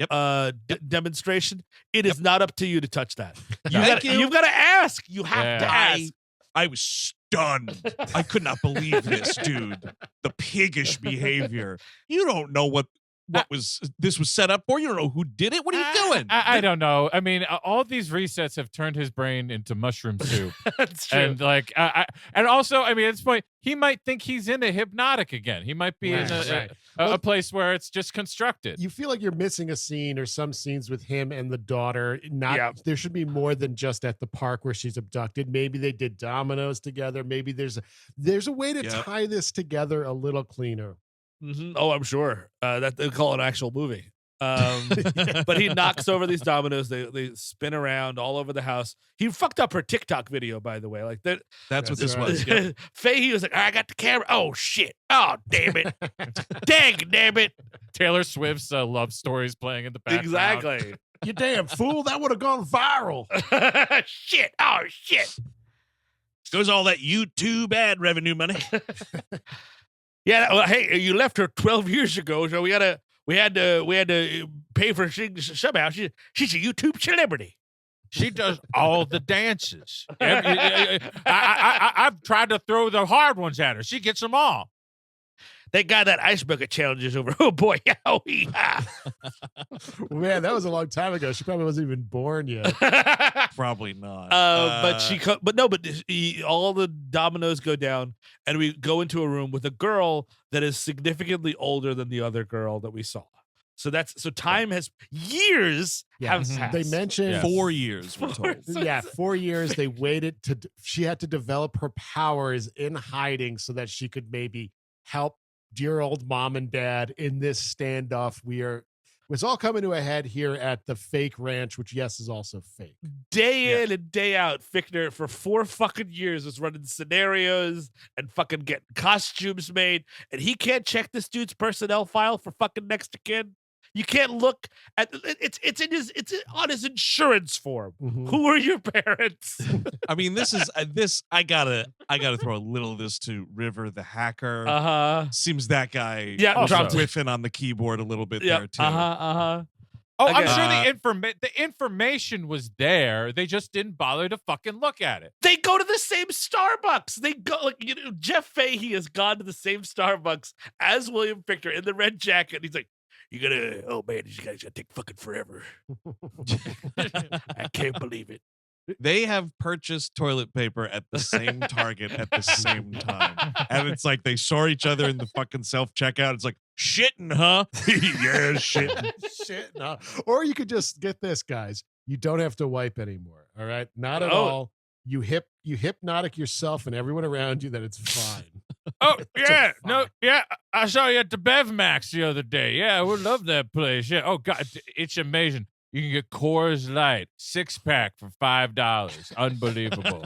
demonstration, it is not up to you to touch that. You've got to ask. You have to ask. I was stunned. I could not believe this, dude. The piggish behavior. You don't know what this was set up for. You don't know who did it. What are you doing? I don't know. I mean, all these resets have turned his brain into mushroom soup. That's true. And and also, I mean, at this point, he might think he's in a hypnotic again. He might be in a place where it's just constructed. You feel like you're missing a scene or some scenes with him and the daughter. There should be more than just at the park where she's abducted. Maybe they did dominoes together. Maybe there's a way to tie this together a little cleaner. Oh, I'm sure that they call it an actual movie. But he knocks over these dominoes. They spin around all over the house. He fucked up her TikTok video, by the way. Like that. That's what this was. Yep. Fahey was like, I got the camera. Oh shit. Oh damn it. damn it. Taylor Swift's love stories playing in the background. Exactly. You damn fool. That would have gone viral. Shit. Oh shit. Goes all that YouTube ad revenue money. Yeah. Well, hey, you left her 12 years ago, so we had to pay for somehow. She's a YouTube celebrity. She does all the dances. I've tried to throw the hard ones at her. She gets them all. Thank God that ice bucket challenge is over. Oh boy, yeah. Man, that was a long time ago. She probably wasn't even born yet. Probably not. But all the dominoes go down, and we go into a room with a girl that is significantly older than the other girl that we saw. So time has years have passed. They mentioned 4 years. We're told. 4 years. They waited she had to develop her powers in hiding so that she could maybe help dear old mom and dad in this standoff. It's all coming to a head here at the fake ranch, which is also fake. Day in and day out, Fichtner for 4 fucking years was running scenarios and fucking getting costumes made, and he can't check this dude's personnel file for fucking next to kin. You can't look at it's on his insurance form. Mm-hmm. Who are your parents? I mean, this is I gotta throw a little of this to River the hacker. Seems that guy dropped whiffing on the keyboard a little bit there too. Oh, I'm sure the information was there. They just didn't bother to fucking look at it. They go to the same Starbucks. They go Jeff Fahey has gone to the same Starbucks as William Fichtner in the red jacket. He's like, you guys gotta take fucking forever. I can't believe it. They have purchased toilet paper at the same Target at the same time. And it's like they saw each other in the fucking self-checkout. It's like, shitting, huh? Yeah, shitting. Shitting, huh? Or you could just get this, guys. You don't have to wipe anymore. All right? Not at all. You hypnotic yourself and everyone around you that it's fine. Oh, yeah. No, yeah. I saw you at the Bev Max the other day. Yeah, I would love that place. Yeah. Oh, God. It's amazing. You can get Coors Light 6-pack for $5. Unbelievable.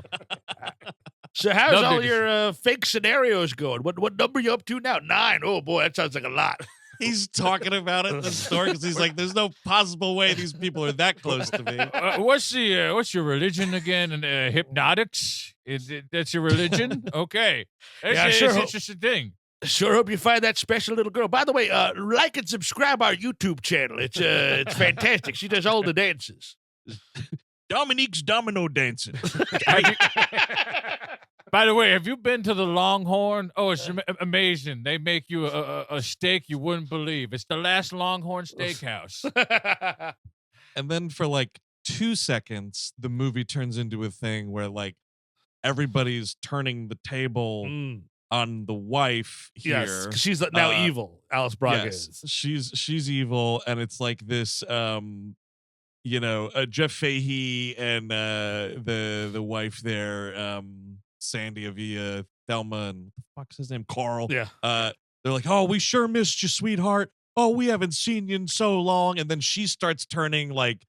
So how's all your fake scenarios going? What number are you up to now? 9. Oh, boy, that sounds like a lot. He's talking about it in the store because he's like, "There's no possible way these people are that close to me." What's your religion again? And Hypnotics? That's your religion? Okay, it's an interesting thing. Sure hope you find that special little girl. By the way, like and subscribe our YouTube channel. It's fantastic. She does all the dances. Dominique's domino dancing. By the way, have you been to the Longhorn? Oh, it's amazing. They make you a steak you wouldn't believe. It's the last Longhorn Steakhouse. And then for like 2 seconds, the movie turns into a thing where like everybody's turning the table on the wife here. Yes, 'cause she's now evil. Alice Braga is. She's evil, and it's like this Jeff Fahey and the wife there, Sandy, Avila, Thelma, and what the fuck's his name? Carl. Yeah. They're like, "Oh, we sure missed you, sweetheart. Oh, we haven't seen you in so long." And then she starts turning like,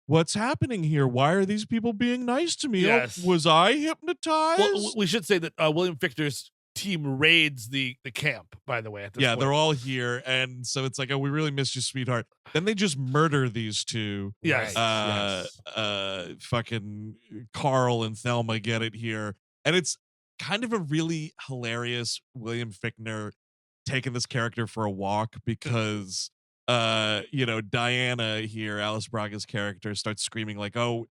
"What's happening here? Why are these people being nice to me? Yes. Oh, was I hypnotized?" Well, we should say that William Fichtner's team raids the camp, by the way. At this point. they're all here. And so it's like, "Oh, we really missed you, sweetheart." Then they just murder these two. Yes. Fucking Carl and Thelma get it here. And it's kind of a really hilarious William Fichtner taking this character for a walk because Diana here, Alice Braga's character, starts screaming like, "Oh,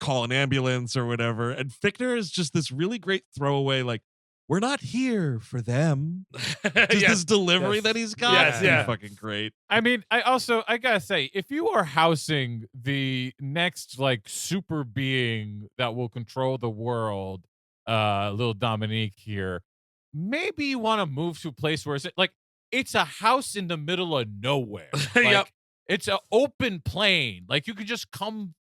call an ambulance" or whatever. And Fichtner is just this really great throwaway, like, "We're not here for them." Just this delivery that he's got. Yes, yeah. Fucking great. I mean, I gotta say, if you are housing the next like super being that will control the world, little Dominique here, maybe you want to move to a place where it's a house in the middle of nowhere. Like, Yep. It's an open plain. Like you could just come.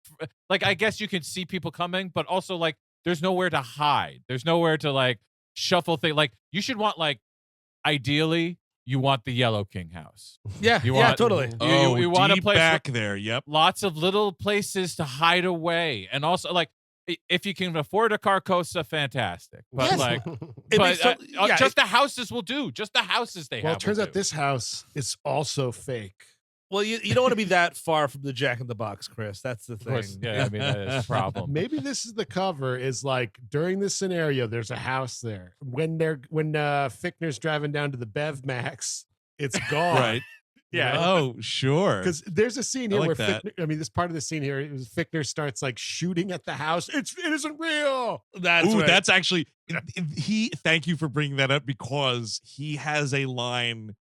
Like I guess you can see people coming, but also like there's nowhere to hide. There's nowhere to like shuffle things. Like you should want like ideally you want the Yellow King house. Yeah, You want- totally. You want a deep place back there. Yep. lots of little places to hide away, and also like if you can afford a Carcosa, fantastic. But Yes. like, It but makes just the houses will do. Just the houses they have. Well, it turns will out do. this house is also fake. Well, you don't want to be that far from the Jack in the Box, Chris. That's the Of thing. course, yeah. I mean, that is a problem. Maybe this is the cover. Is like during this scenario, there's a house there. When Fichtner's driving down to the Bev Max, it's gone. Right. Yeah. Oh, sure. Because there's a scene I here like where that. this part of the scene here is Fichtner starts like shooting at the house. It isn't real. That's Ooh, right. that's actually thank you for bringing that up because he has a line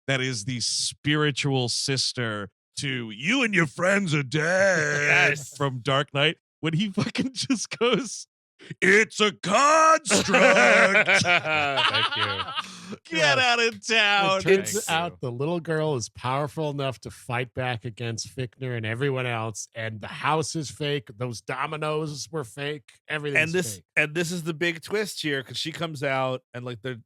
that is the spiritual sister to "You and your friends are dead" Yes. from Dark Knight when he fucking just goes, "It's a construct." Thank you. Get out of town. It turns Thank out you. the little girl is powerful enough to fight back against Fichtner and everyone else, and the house is fake. Those dominoes were fake. Everything's fake. And this is the big twist here because she comes out and like they're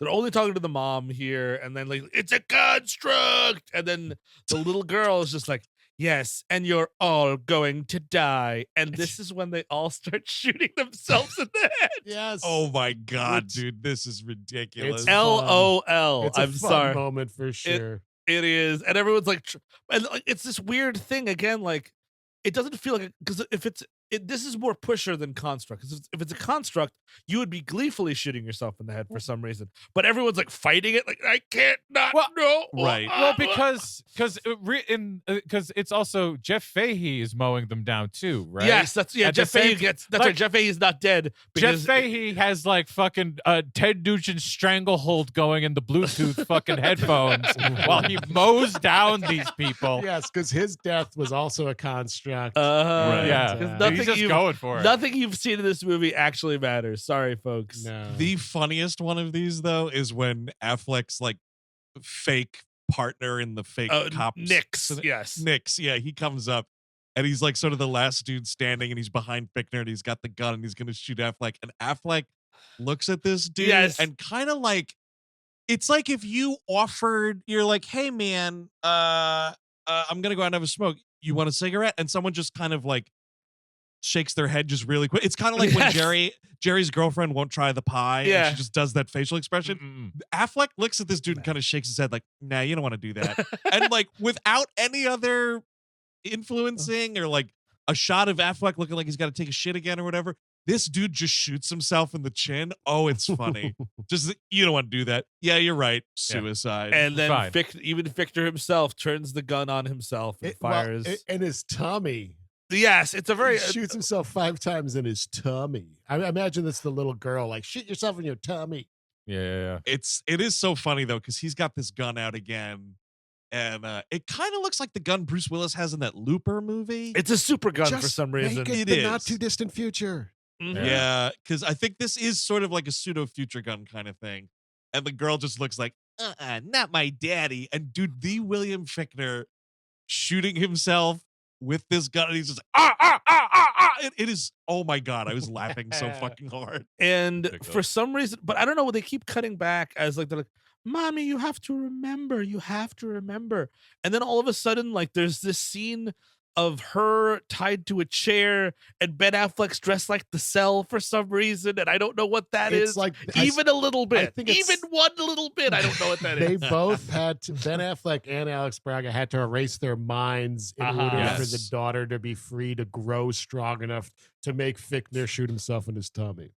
only talking to the mom here, and then like it's a construct, and then the little girl is just like, "Yes, and you're all going to die." And this is when they all start shooting themselves in the head. Yes. Oh my god, It's- dude, this is ridiculous. It's LOL. It's a I'm fun sorry. moment for sure. It is, and everyone's like, and like, it's this weird thing again. Like, it doesn't feel like because if this is more pusher than construct. Because if it's a construct, you would be gleefully shooting yourself in the head for some reason. But everyone's like fighting it. Like I can't not Well, no. right. Well, because it's also Jeff Fahey is mowing them down too, right? Yes, that's At the Jeff Fahey same- gets. That's like- right. Jeff Fahey's not dead. Jeff Because Fahey has like fucking Ted Nugent stranglehold going in the Bluetooth fucking headphones while he mows down these people. Yes, because his death was also a construct. Right. Yeah, 'Cause And, nothing he's just you've- going for it. Nothing you've seen in this movie actually matters. Sorry, folks. no. The funniest one of these though is when Affleck's like fake partner in the fake cops. Nix. Yes. Nix, yeah, he comes up and he's like sort of the last dude standing and he's behind Fichtner and he's got the gun and he's gonna shoot Affleck. And Affleck looks at this dude Yes. and kind of like it's like if you offered, you're like, "Hey man, I'm gonna go out and have a smoke. You want a cigarette?" And someone just kind of like shakes their head just really quick. It's kind of like when Jerry's girlfriend won't try the pie. And she just does that facial expression. Affleck looks at this dude and kind of shakes his head like, nah, you don't want to do that. And like without any other influencing or like a shot of Affleck looking like he's got to take a shit again or whatever, this dude just shoots himself in the chin. Oh, it's funny. Just, you don't want to do that. Yeah, you're right. Suicide. And then even Fichtner himself turns the gun on himself and fires. And his tummy. Yes, it's a very... He shoots himself 5 times in his tummy. I imagine that's the little girl, like, shoot yourself in your tummy. Yeah. It is so funny, though, because he's got this gun out again. And it kind of looks like the gun Bruce Willis has in that Looper movie. It's a super gun for some reason. It is. Not too distant future. Yeah, because I think this is sort of like a pseudo future gun kind of thing. And the girl just looks like, not my daddy. And dude, the William Fichtner shooting himself with this gun, and he's just like, It is, oh my God, I was laughing so fucking hard. And for some reason, but I don't know, they keep cutting back as like, they're like, Mommy, you have to remember. And then all of a sudden, like, there's this scene of her tied to a chair and Ben Affleck's dressed like the Cell for some reason, and I don't know what that is. Like even a little bit. Even one little bit, I don't know what that is. They both had to, Ben Affleck and Alex Braga had to erase their minds in order for the daughter to be free to grow strong enough to make Fichtner shoot himself in his tummy.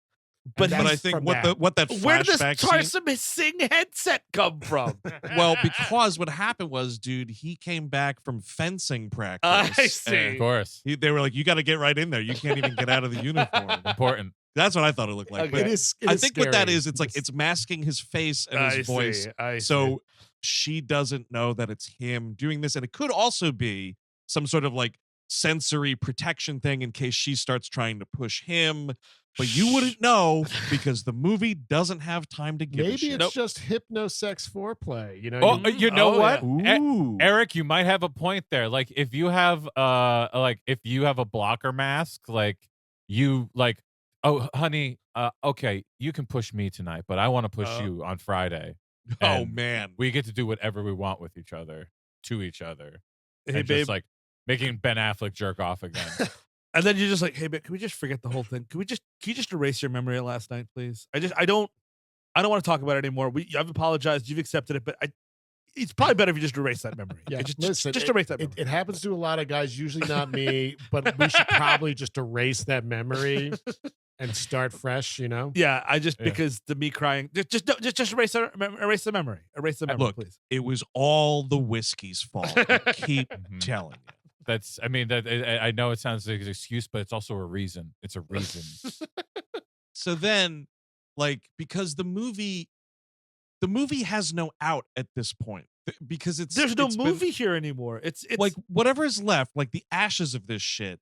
But I think what that flashback where does Tarsum Singh headset come from? Well, because what happened was, dude, he came back from fencing practice. I see. Of course. They were like, you got to get right in there. You can't even get out of the uniform. Important. That's what I thought it looked like. Okay. But I think what that is, it's like it's masking his face and his voice. So she doesn't know that it's him doing this. And it could also be some sort of like sensory protection thing in case she starts trying to push him. But you wouldn't know because the movie doesn't have time to give a shit. Maybe it's just hypnosex foreplay. You know. Oh, you know what? Ooh. Eric, you might have a point there. Like if you have a blocker mask, like you like, oh honey, okay, you can push me tonight, but I want to push you on Friday. Oh man, we get to do whatever we want with each other, to each other, hey, and babe. just like making Ben Affleck jerk off again. And then you're just like, hey, babe, can we just forget the whole thing? Can you just erase your memory of last night, please? I don't want to talk about it anymore. I've apologized. You've accepted it, but it's probably better if you just erase that memory. Yeah, just erase that memory. It happens to a lot of guys, usually not me, but we should probably just erase that memory and start fresh, you know? Yeah, because the me crying, just erase the memory. Erase the memory, look, please. It was all the whiskey's fault. I keep telling you. I know it sounds like an excuse, but it's also a reason. It's a reason. So then, like, because the movie has no out at this point because there's no movie here anymore. It's like whatever is left, like the ashes of this shit,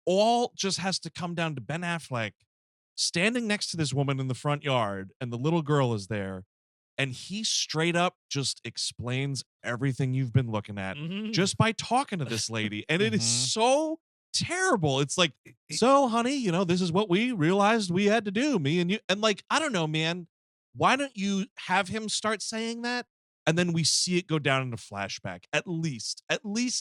all just has to come down to Ben Affleck standing next to this woman in the front yard, and the little girl is there. And he straight up just explains everything you've been looking at just by talking to this lady. And it is so terrible. It's like, so honey, you know, this is what we realized we had to do, me and you. And like, I don't know, man, why don't you have him start saying that? And then we see it go down in a flashback. At least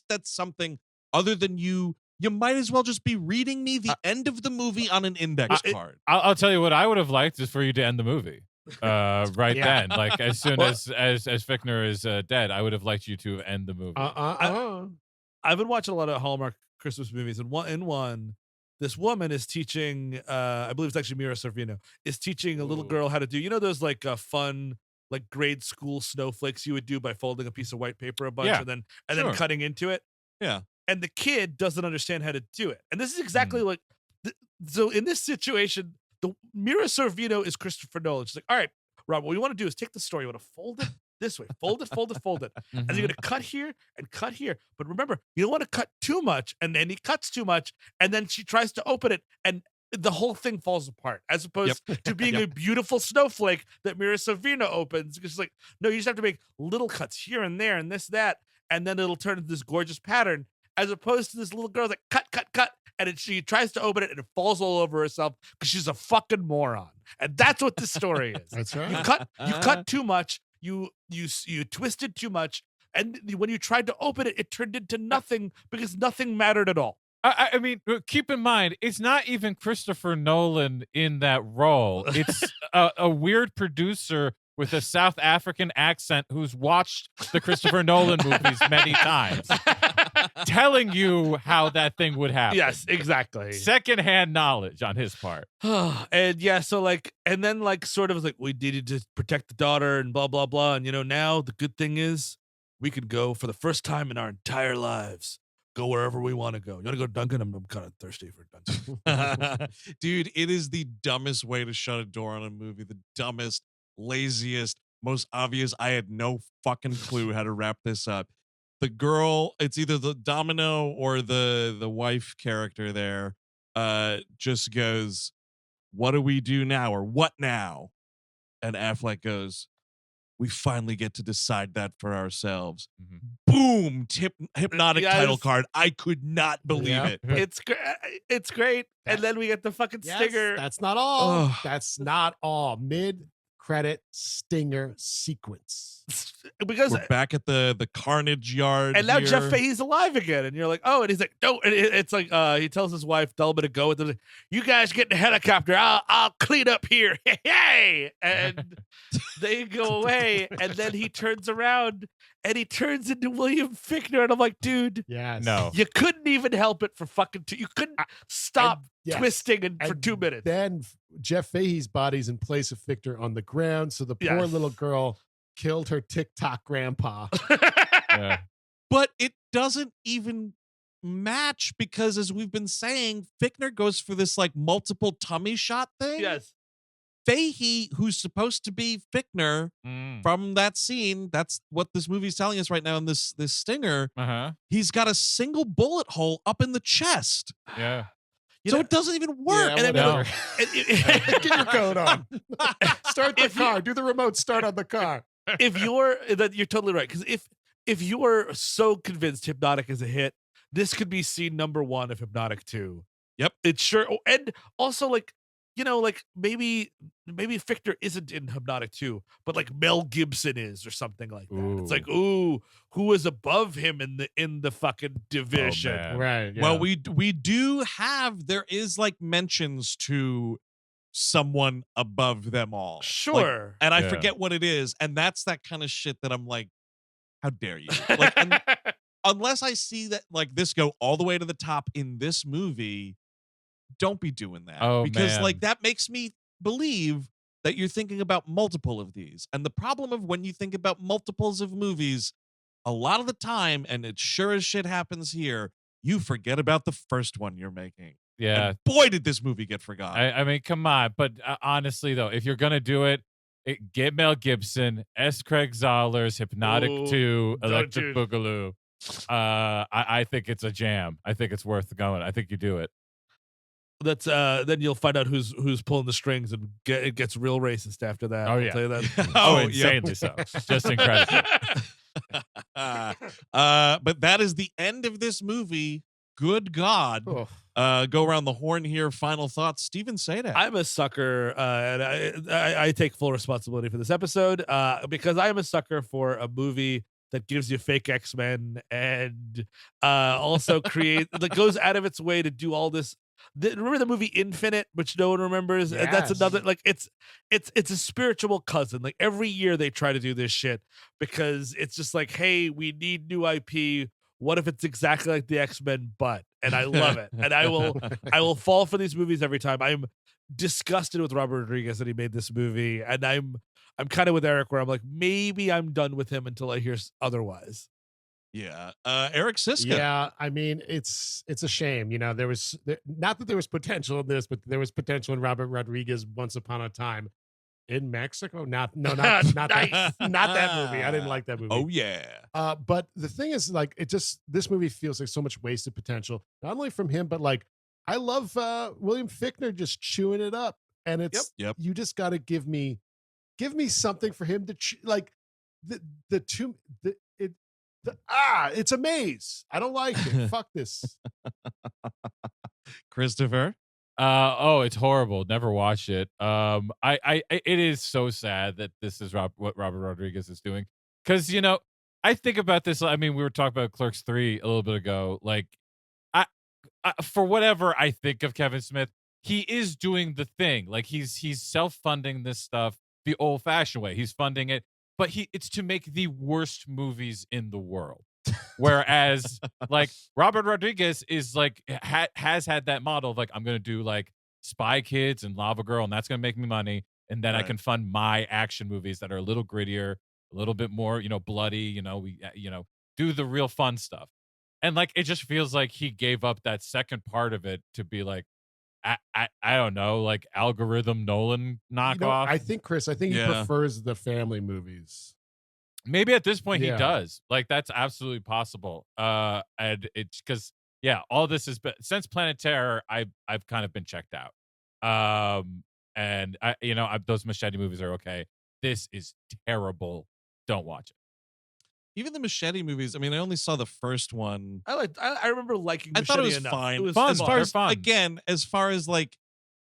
that's something other than you might as well just be reading me the end of the movie on an index card. I'll tell you what I would have liked is for you to end the movie. Then, like as soon as Fichtner is dead, I would have liked you to end the movie. I've been watching a lot of Hallmark Christmas movies, and one, this woman is teaching. I believe it's actually Mira Sorvino is teaching a little girl how to do. You know those like fun like grade school snowflakes you would do by folding a piece of white paper a bunch and then cutting into it. Yeah, and the kid doesn't understand how to do it, and this is exactly like. So in this situation. The Mira Sorvino is Christopher Nolan. She's like, all right, Rob, what you want to do is take the story. You want to fold it this way, fold it. And you're going to cut here and cut here. But remember, you don't want to cut too much. And then he cuts too much. And then she tries to open it. And the whole thing falls apart as opposed to being a beautiful snowflake that Mira Sorvino opens. Because she's like, no, you just have to make little cuts here and there and this, that. And then it'll turn into this gorgeous pattern as opposed to this little girl like cut. And she tries to open it and it falls all over herself because she's a fucking moron. And that's what this story is. That's right. You cut too much. You twisted too much. And when you tried to open it, it turned into nothing because nothing mattered at all. I mean, keep in mind, it's not even Christopher Nolan in that role. It's a weird producer with a South African accent who's watched the Christopher Nolan movies many times, telling you how that thing would happen. Yes, exactly. Secondhand knowledge on his part. And yeah, so like, and then like sort of like we needed to protect the daughter and blah, blah, blah. And now the good thing is we could go for the first time in our entire lives. Go wherever we want to go. You want to go to Dunkin'? I'm kind of thirsty for Dunkin'. Dude, it is the dumbest way to shut a door on a movie. The dumbest, laziest, most obvious. I had no fucking clue how to wrap this up. The girl, it's either the Domino or the wife character there, just goes, "What do we do now?" or "What now?" And Affleck goes, "We finally get to decide that for ourselves." Mm-hmm. Boom! Hypnotic Yes. title card. I could not believe it. It's great. And then we get the fucking stinger. That's not all. Ugh. That's not all. Mid-credit stinger sequence. Because We're back at the carnage yard. and now here. Jeff Fahey's alive again, and you're like, oh, and he's like, no, and it's like he tells his wife, tell him to go with him. You guys get in the helicopter. I'll clean up here. Hey, and they go away, and then he turns around and he turns into William Fichtner, and I'm like, dude, Yes. No. you couldn't even help it for fucking two. You couldn't stop And- yes. twisting for And 2 minutes. Then Jeff Fahey's body's in place of Fichtner on the ground, so the poor Yes. little girl killed her TikTok grandpa. Yeah. But it doesn't even match because, as we've been saying, Fichtner goes for this like multiple tummy shot thing. Yes. Fahey, who's supposed to be Fichtner Mm. from that scene, that's what this movie's telling us right now in this stinger. Uh-huh. He's got a single bullet hole up in the chest. Yeah. So it doesn't even work. Yeah, and whatever. Get Get your coat on. Start the car. Do the remote start on the car. if you're that you're totally right, because if you're so convinced Hypnotic is a hit, this could be scene number 1 of Hypnotic 2. Yep. It's sure. And also like like maybe Fichtner isn't in Hypnotic 2, but like Mel Gibson is or something like that. It's like, ooh, who is above him in the fucking division? man. Right. Well, we do have, there is like mentions to someone above them all. Like, Sure. and I Yeah. forget what it is. And that's that kind of shit that I'm like, how dare you? Like, and unless I see that like this go all the way to the top in this movie, don't be doing that. Oh, because man. like that makes me believe that you're thinking about multiple of these. And the problem of when you think about multiples of movies, a lot of the time, and it sure as shit happens here, you forget about the first one you're making. Yeah. And boy, did this movie get forgotten. I mean, come on. But honestly, though, if you're going to do it, get Mel Gibson, S. Craig Zahler's Hypnotic Ooh, 2, don't Electric you- Boogaloo. I think it's a jam. I think it's worth going. I think you do it. That's then you'll find out who's pulling the strings, and it gets real racist after that. Oh, I'll yeah. tell you that. Oh, yep. insanely so. Just incredible. But that is the end of this movie. Good God. Oh. Go around the horn here. Final thoughts. Steven Sadak. I'm a sucker, and I take full responsibility for this episode because I am a sucker for a movie that gives you fake X-Men and also that goes out of its way to do all this. Remember the movie Infinite, which no one remembers? And that's Yes. another, like, it's a spiritual cousin. Like every year they try to do this shit because it's just like, hey, we need new IP. What if it's exactly like the X-Men, and I love it. And I will fall for these movies every time. I'm disgusted with Robert Rodriguez that he made this movie. And I'm kind of with Eric where I'm like, maybe I'm done with him until I hear otherwise. Yeah. Eric Siska. Yeah, I mean, it's a shame. There was not that there was potential in this, but there was potential in Robert Rodriguez Once Upon a Time in Mexico. Not Nice. that, not that movie. I didn't like that movie. Oh, yeah. But the thing is, like, this movie feels like so much wasted potential, not only from him, but like, I love William Fichtner just chewing it up, and it's Yep. you just got to give me something for him to like it's a maze. I don't like it. Fuck this. Christopher. It's horrible. Never watched it. It is so sad that this is what Robert Rodriguez is doing. Because, I think about this. I mean, we were talking about Clerks 3 a little bit ago. Like, for whatever I think of Kevin Smith, he is doing the thing. Like he's self-funding this stuff the old-fashioned way. He's funding it, but it's to make the worst movies in the world. Whereas like Robert Rodriguez is like has had that model of like, I'm gonna do like Spy Kids and Lava Girl, and that's gonna make me money, and then I can fund my action movies that are a little grittier, a little bit more, bloody. We do the real fun stuff. And like it just feels like he gave up that second part of it to be like, I don't know, like algorithm Nolan knockoff. I think Chris, he prefers the family movies. Maybe at this point he does. Like that's absolutely possible. And it's because all this has been since Planet Terror. I've kind of been checked out. And those Machete movies are okay. This is terrible. Don't watch it. Even the Machete movies. I mean, I only saw the first one. I remember liking. I thought it was enough. fine. It was fun. fun. As far as like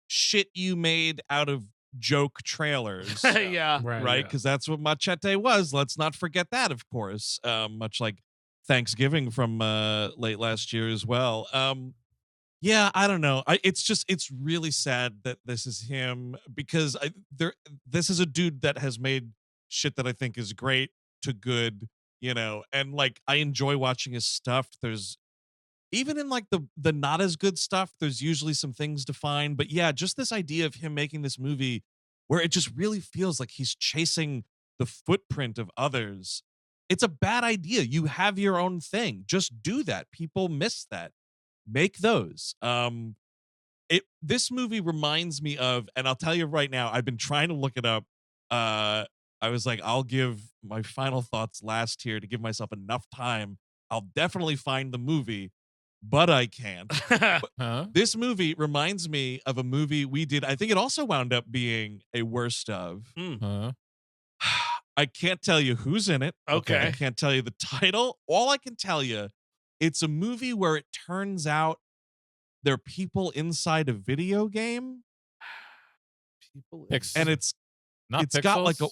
shit you made out of joke trailers. Yeah. Right. Because that's what Machete was. Let's not forget that, of course. Much like Thanksgiving from late last year as well. Yeah, I don't know. It's really sad that this is him because this is a dude that has made shit that I think is great to good. And like I enjoy watching his stuff. There's even in like the not as good stuff, there's usually some things to find. But yeah, just this idea of him making this movie where it just really feels like he's chasing the footprint of others. It's a bad idea. You have your own thing. Just do that. People miss that. Make those. This movie reminds me of, and I'll tell you right now, I've been trying to look it up. I was like, I'll give my final thoughts last here to give myself enough time. I'll definitely find the movie, but I can't. But this movie reminds me of a movie we did. I think it also wound up being a worst of. I can't tell you who's in it. Okay. I can't tell you the title. All I can tell you, it's a movie where it turns out they're people inside a video game. And it's got like a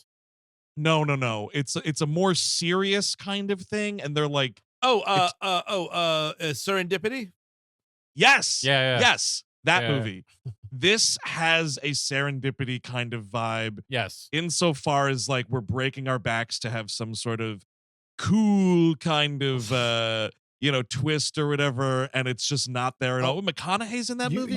no. It's a more serious kind of thing, and they're like, Serendipity. Yes, yes, that Yeah. movie. This has a Serendipity kind of vibe. Yes, insofar as like we're breaking our backs to have some sort of cool kind of twist or whatever, and it's just not there at all. McConaughey's in that movie.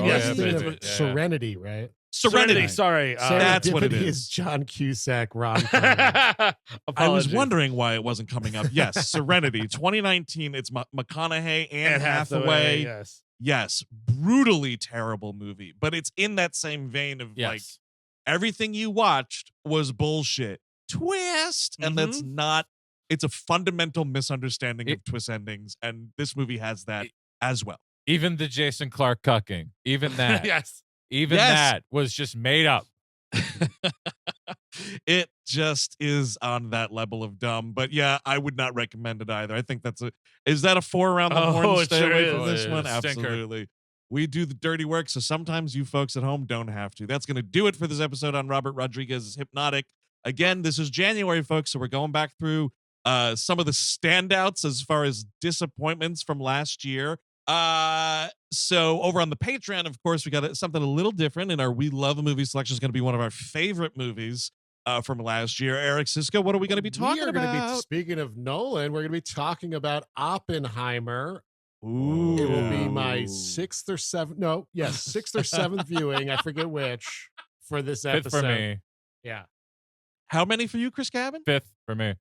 Serenity, right? Serenity. Sorry, that's what it is. John Cusack, Ron. I was wondering why it wasn't coming up. Yes, Serenity, 2019. It's McConaughey and Hathaway. Yes, brutally terrible movie, but it's in that same vein of like everything you watched was bullshit. Twist, and that's not. It's a fundamental misunderstanding of twist endings, and this movie has that as well. Even the Jason Clarke cucking, even that. Yes. Even that was just made up. It just is on that level of dumb. But yeah, I would not recommend it either. I think is that a 4 around the horn? Stay away from this one. Absolutely. We do the dirty work, so sometimes you folks at home don't have to. That's going to do it for this episode on Robert Rodriguez's Hypnotic. Again, this is January, folks, so we're going back through some of the standouts as far as disappointments from last year. So over on the Patreon, of course, we got something a little different, and our We Love a Movie selection is going to be one of our favorite movies from last year. Eric Sisko, what are we going to be talking about? Speaking of Nolan, we're going to be talking about Oppenheimer. Ooh. It will be my sixth or seventh viewing. I forget which for this episode. Fifth for me. Yeah. How many for you, Chris Cabin? 5th for me.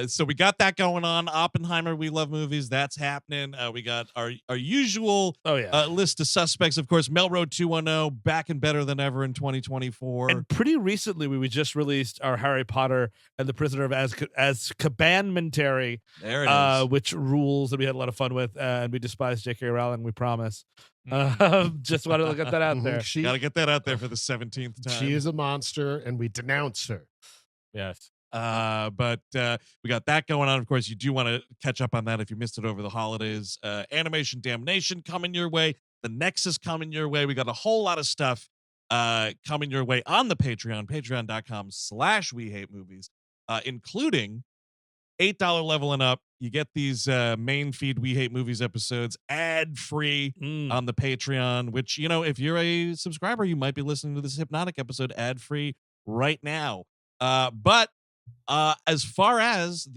So we got that going on. Oppenheimer, We Love Movies. That's happening. We got our usual list of suspects, of course. Melroad 210, back and better than ever in 2024. And pretty recently, we just released our Harry Potter and the Prisoner of Azkaban-mentary. There it is. Which rules that we had a lot of fun with, and we despise J.K. Rowling, we promise. Just want to get that out there. Got to get that out there for the 17th time. She is a monster, and we denounce her. Yes. But we got that going on. Of course, you do want to catch up on that if you missed it over the holidays. Animation Damnation coming your way. The Nexus coming your way. We got a whole lot of stuff coming your way on the Patreon, patreon.com/WeHateMovies, including $8 level and up. You get these main feed We Hate Movies episodes ad-free on the Patreon, which, if you're a subscriber, you might be listening to this Hypnotic episode ad-free right now. But as far as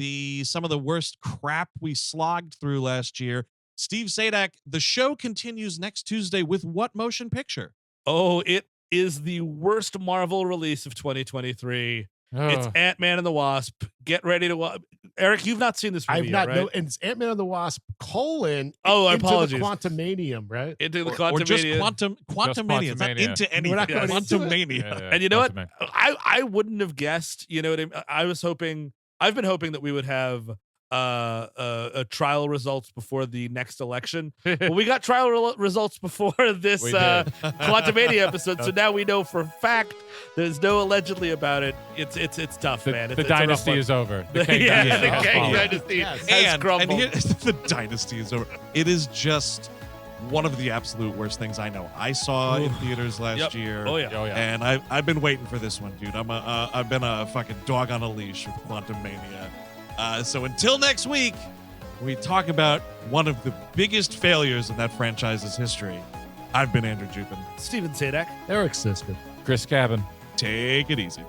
some of the worst crap we slogged through last year, Steve Sadak, the show continues next Tuesday with what motion picture? Oh, it is the worst Marvel release of 2023. It's Ant-Man and the Wasp. Get ready to watch. Eric, you've not seen this movie I've not. yet, right? No, and it's Ant-Man and the Wasp : apologies. The Quantumanium, right? Into the Or just Quantumania. Quantumania. It's not into anything. We're not going into it. Quantumania. And you know what? I wouldn't have guessed. You know what I mean? I've been hoping that we would have trial results before the next election. Well, we got trial results before this Quantumania episode, so now we know for a fact there's no allegedly about it. It's tough, man. The dynasty is over. The Kang dynasty has crumbled. And the dynasty is over. It is just one of the absolute worst things I know. I saw in theaters last year. Oh yeah. And I've been waiting for this one, dude. I've been a fucking dog on a leash with Quantumania. So until next week, we talk about one of the biggest failures in that franchise's history. I've been Andrew Jupin. Steven Sadak. Eric Sisker. Chris Cabin. Take it easy.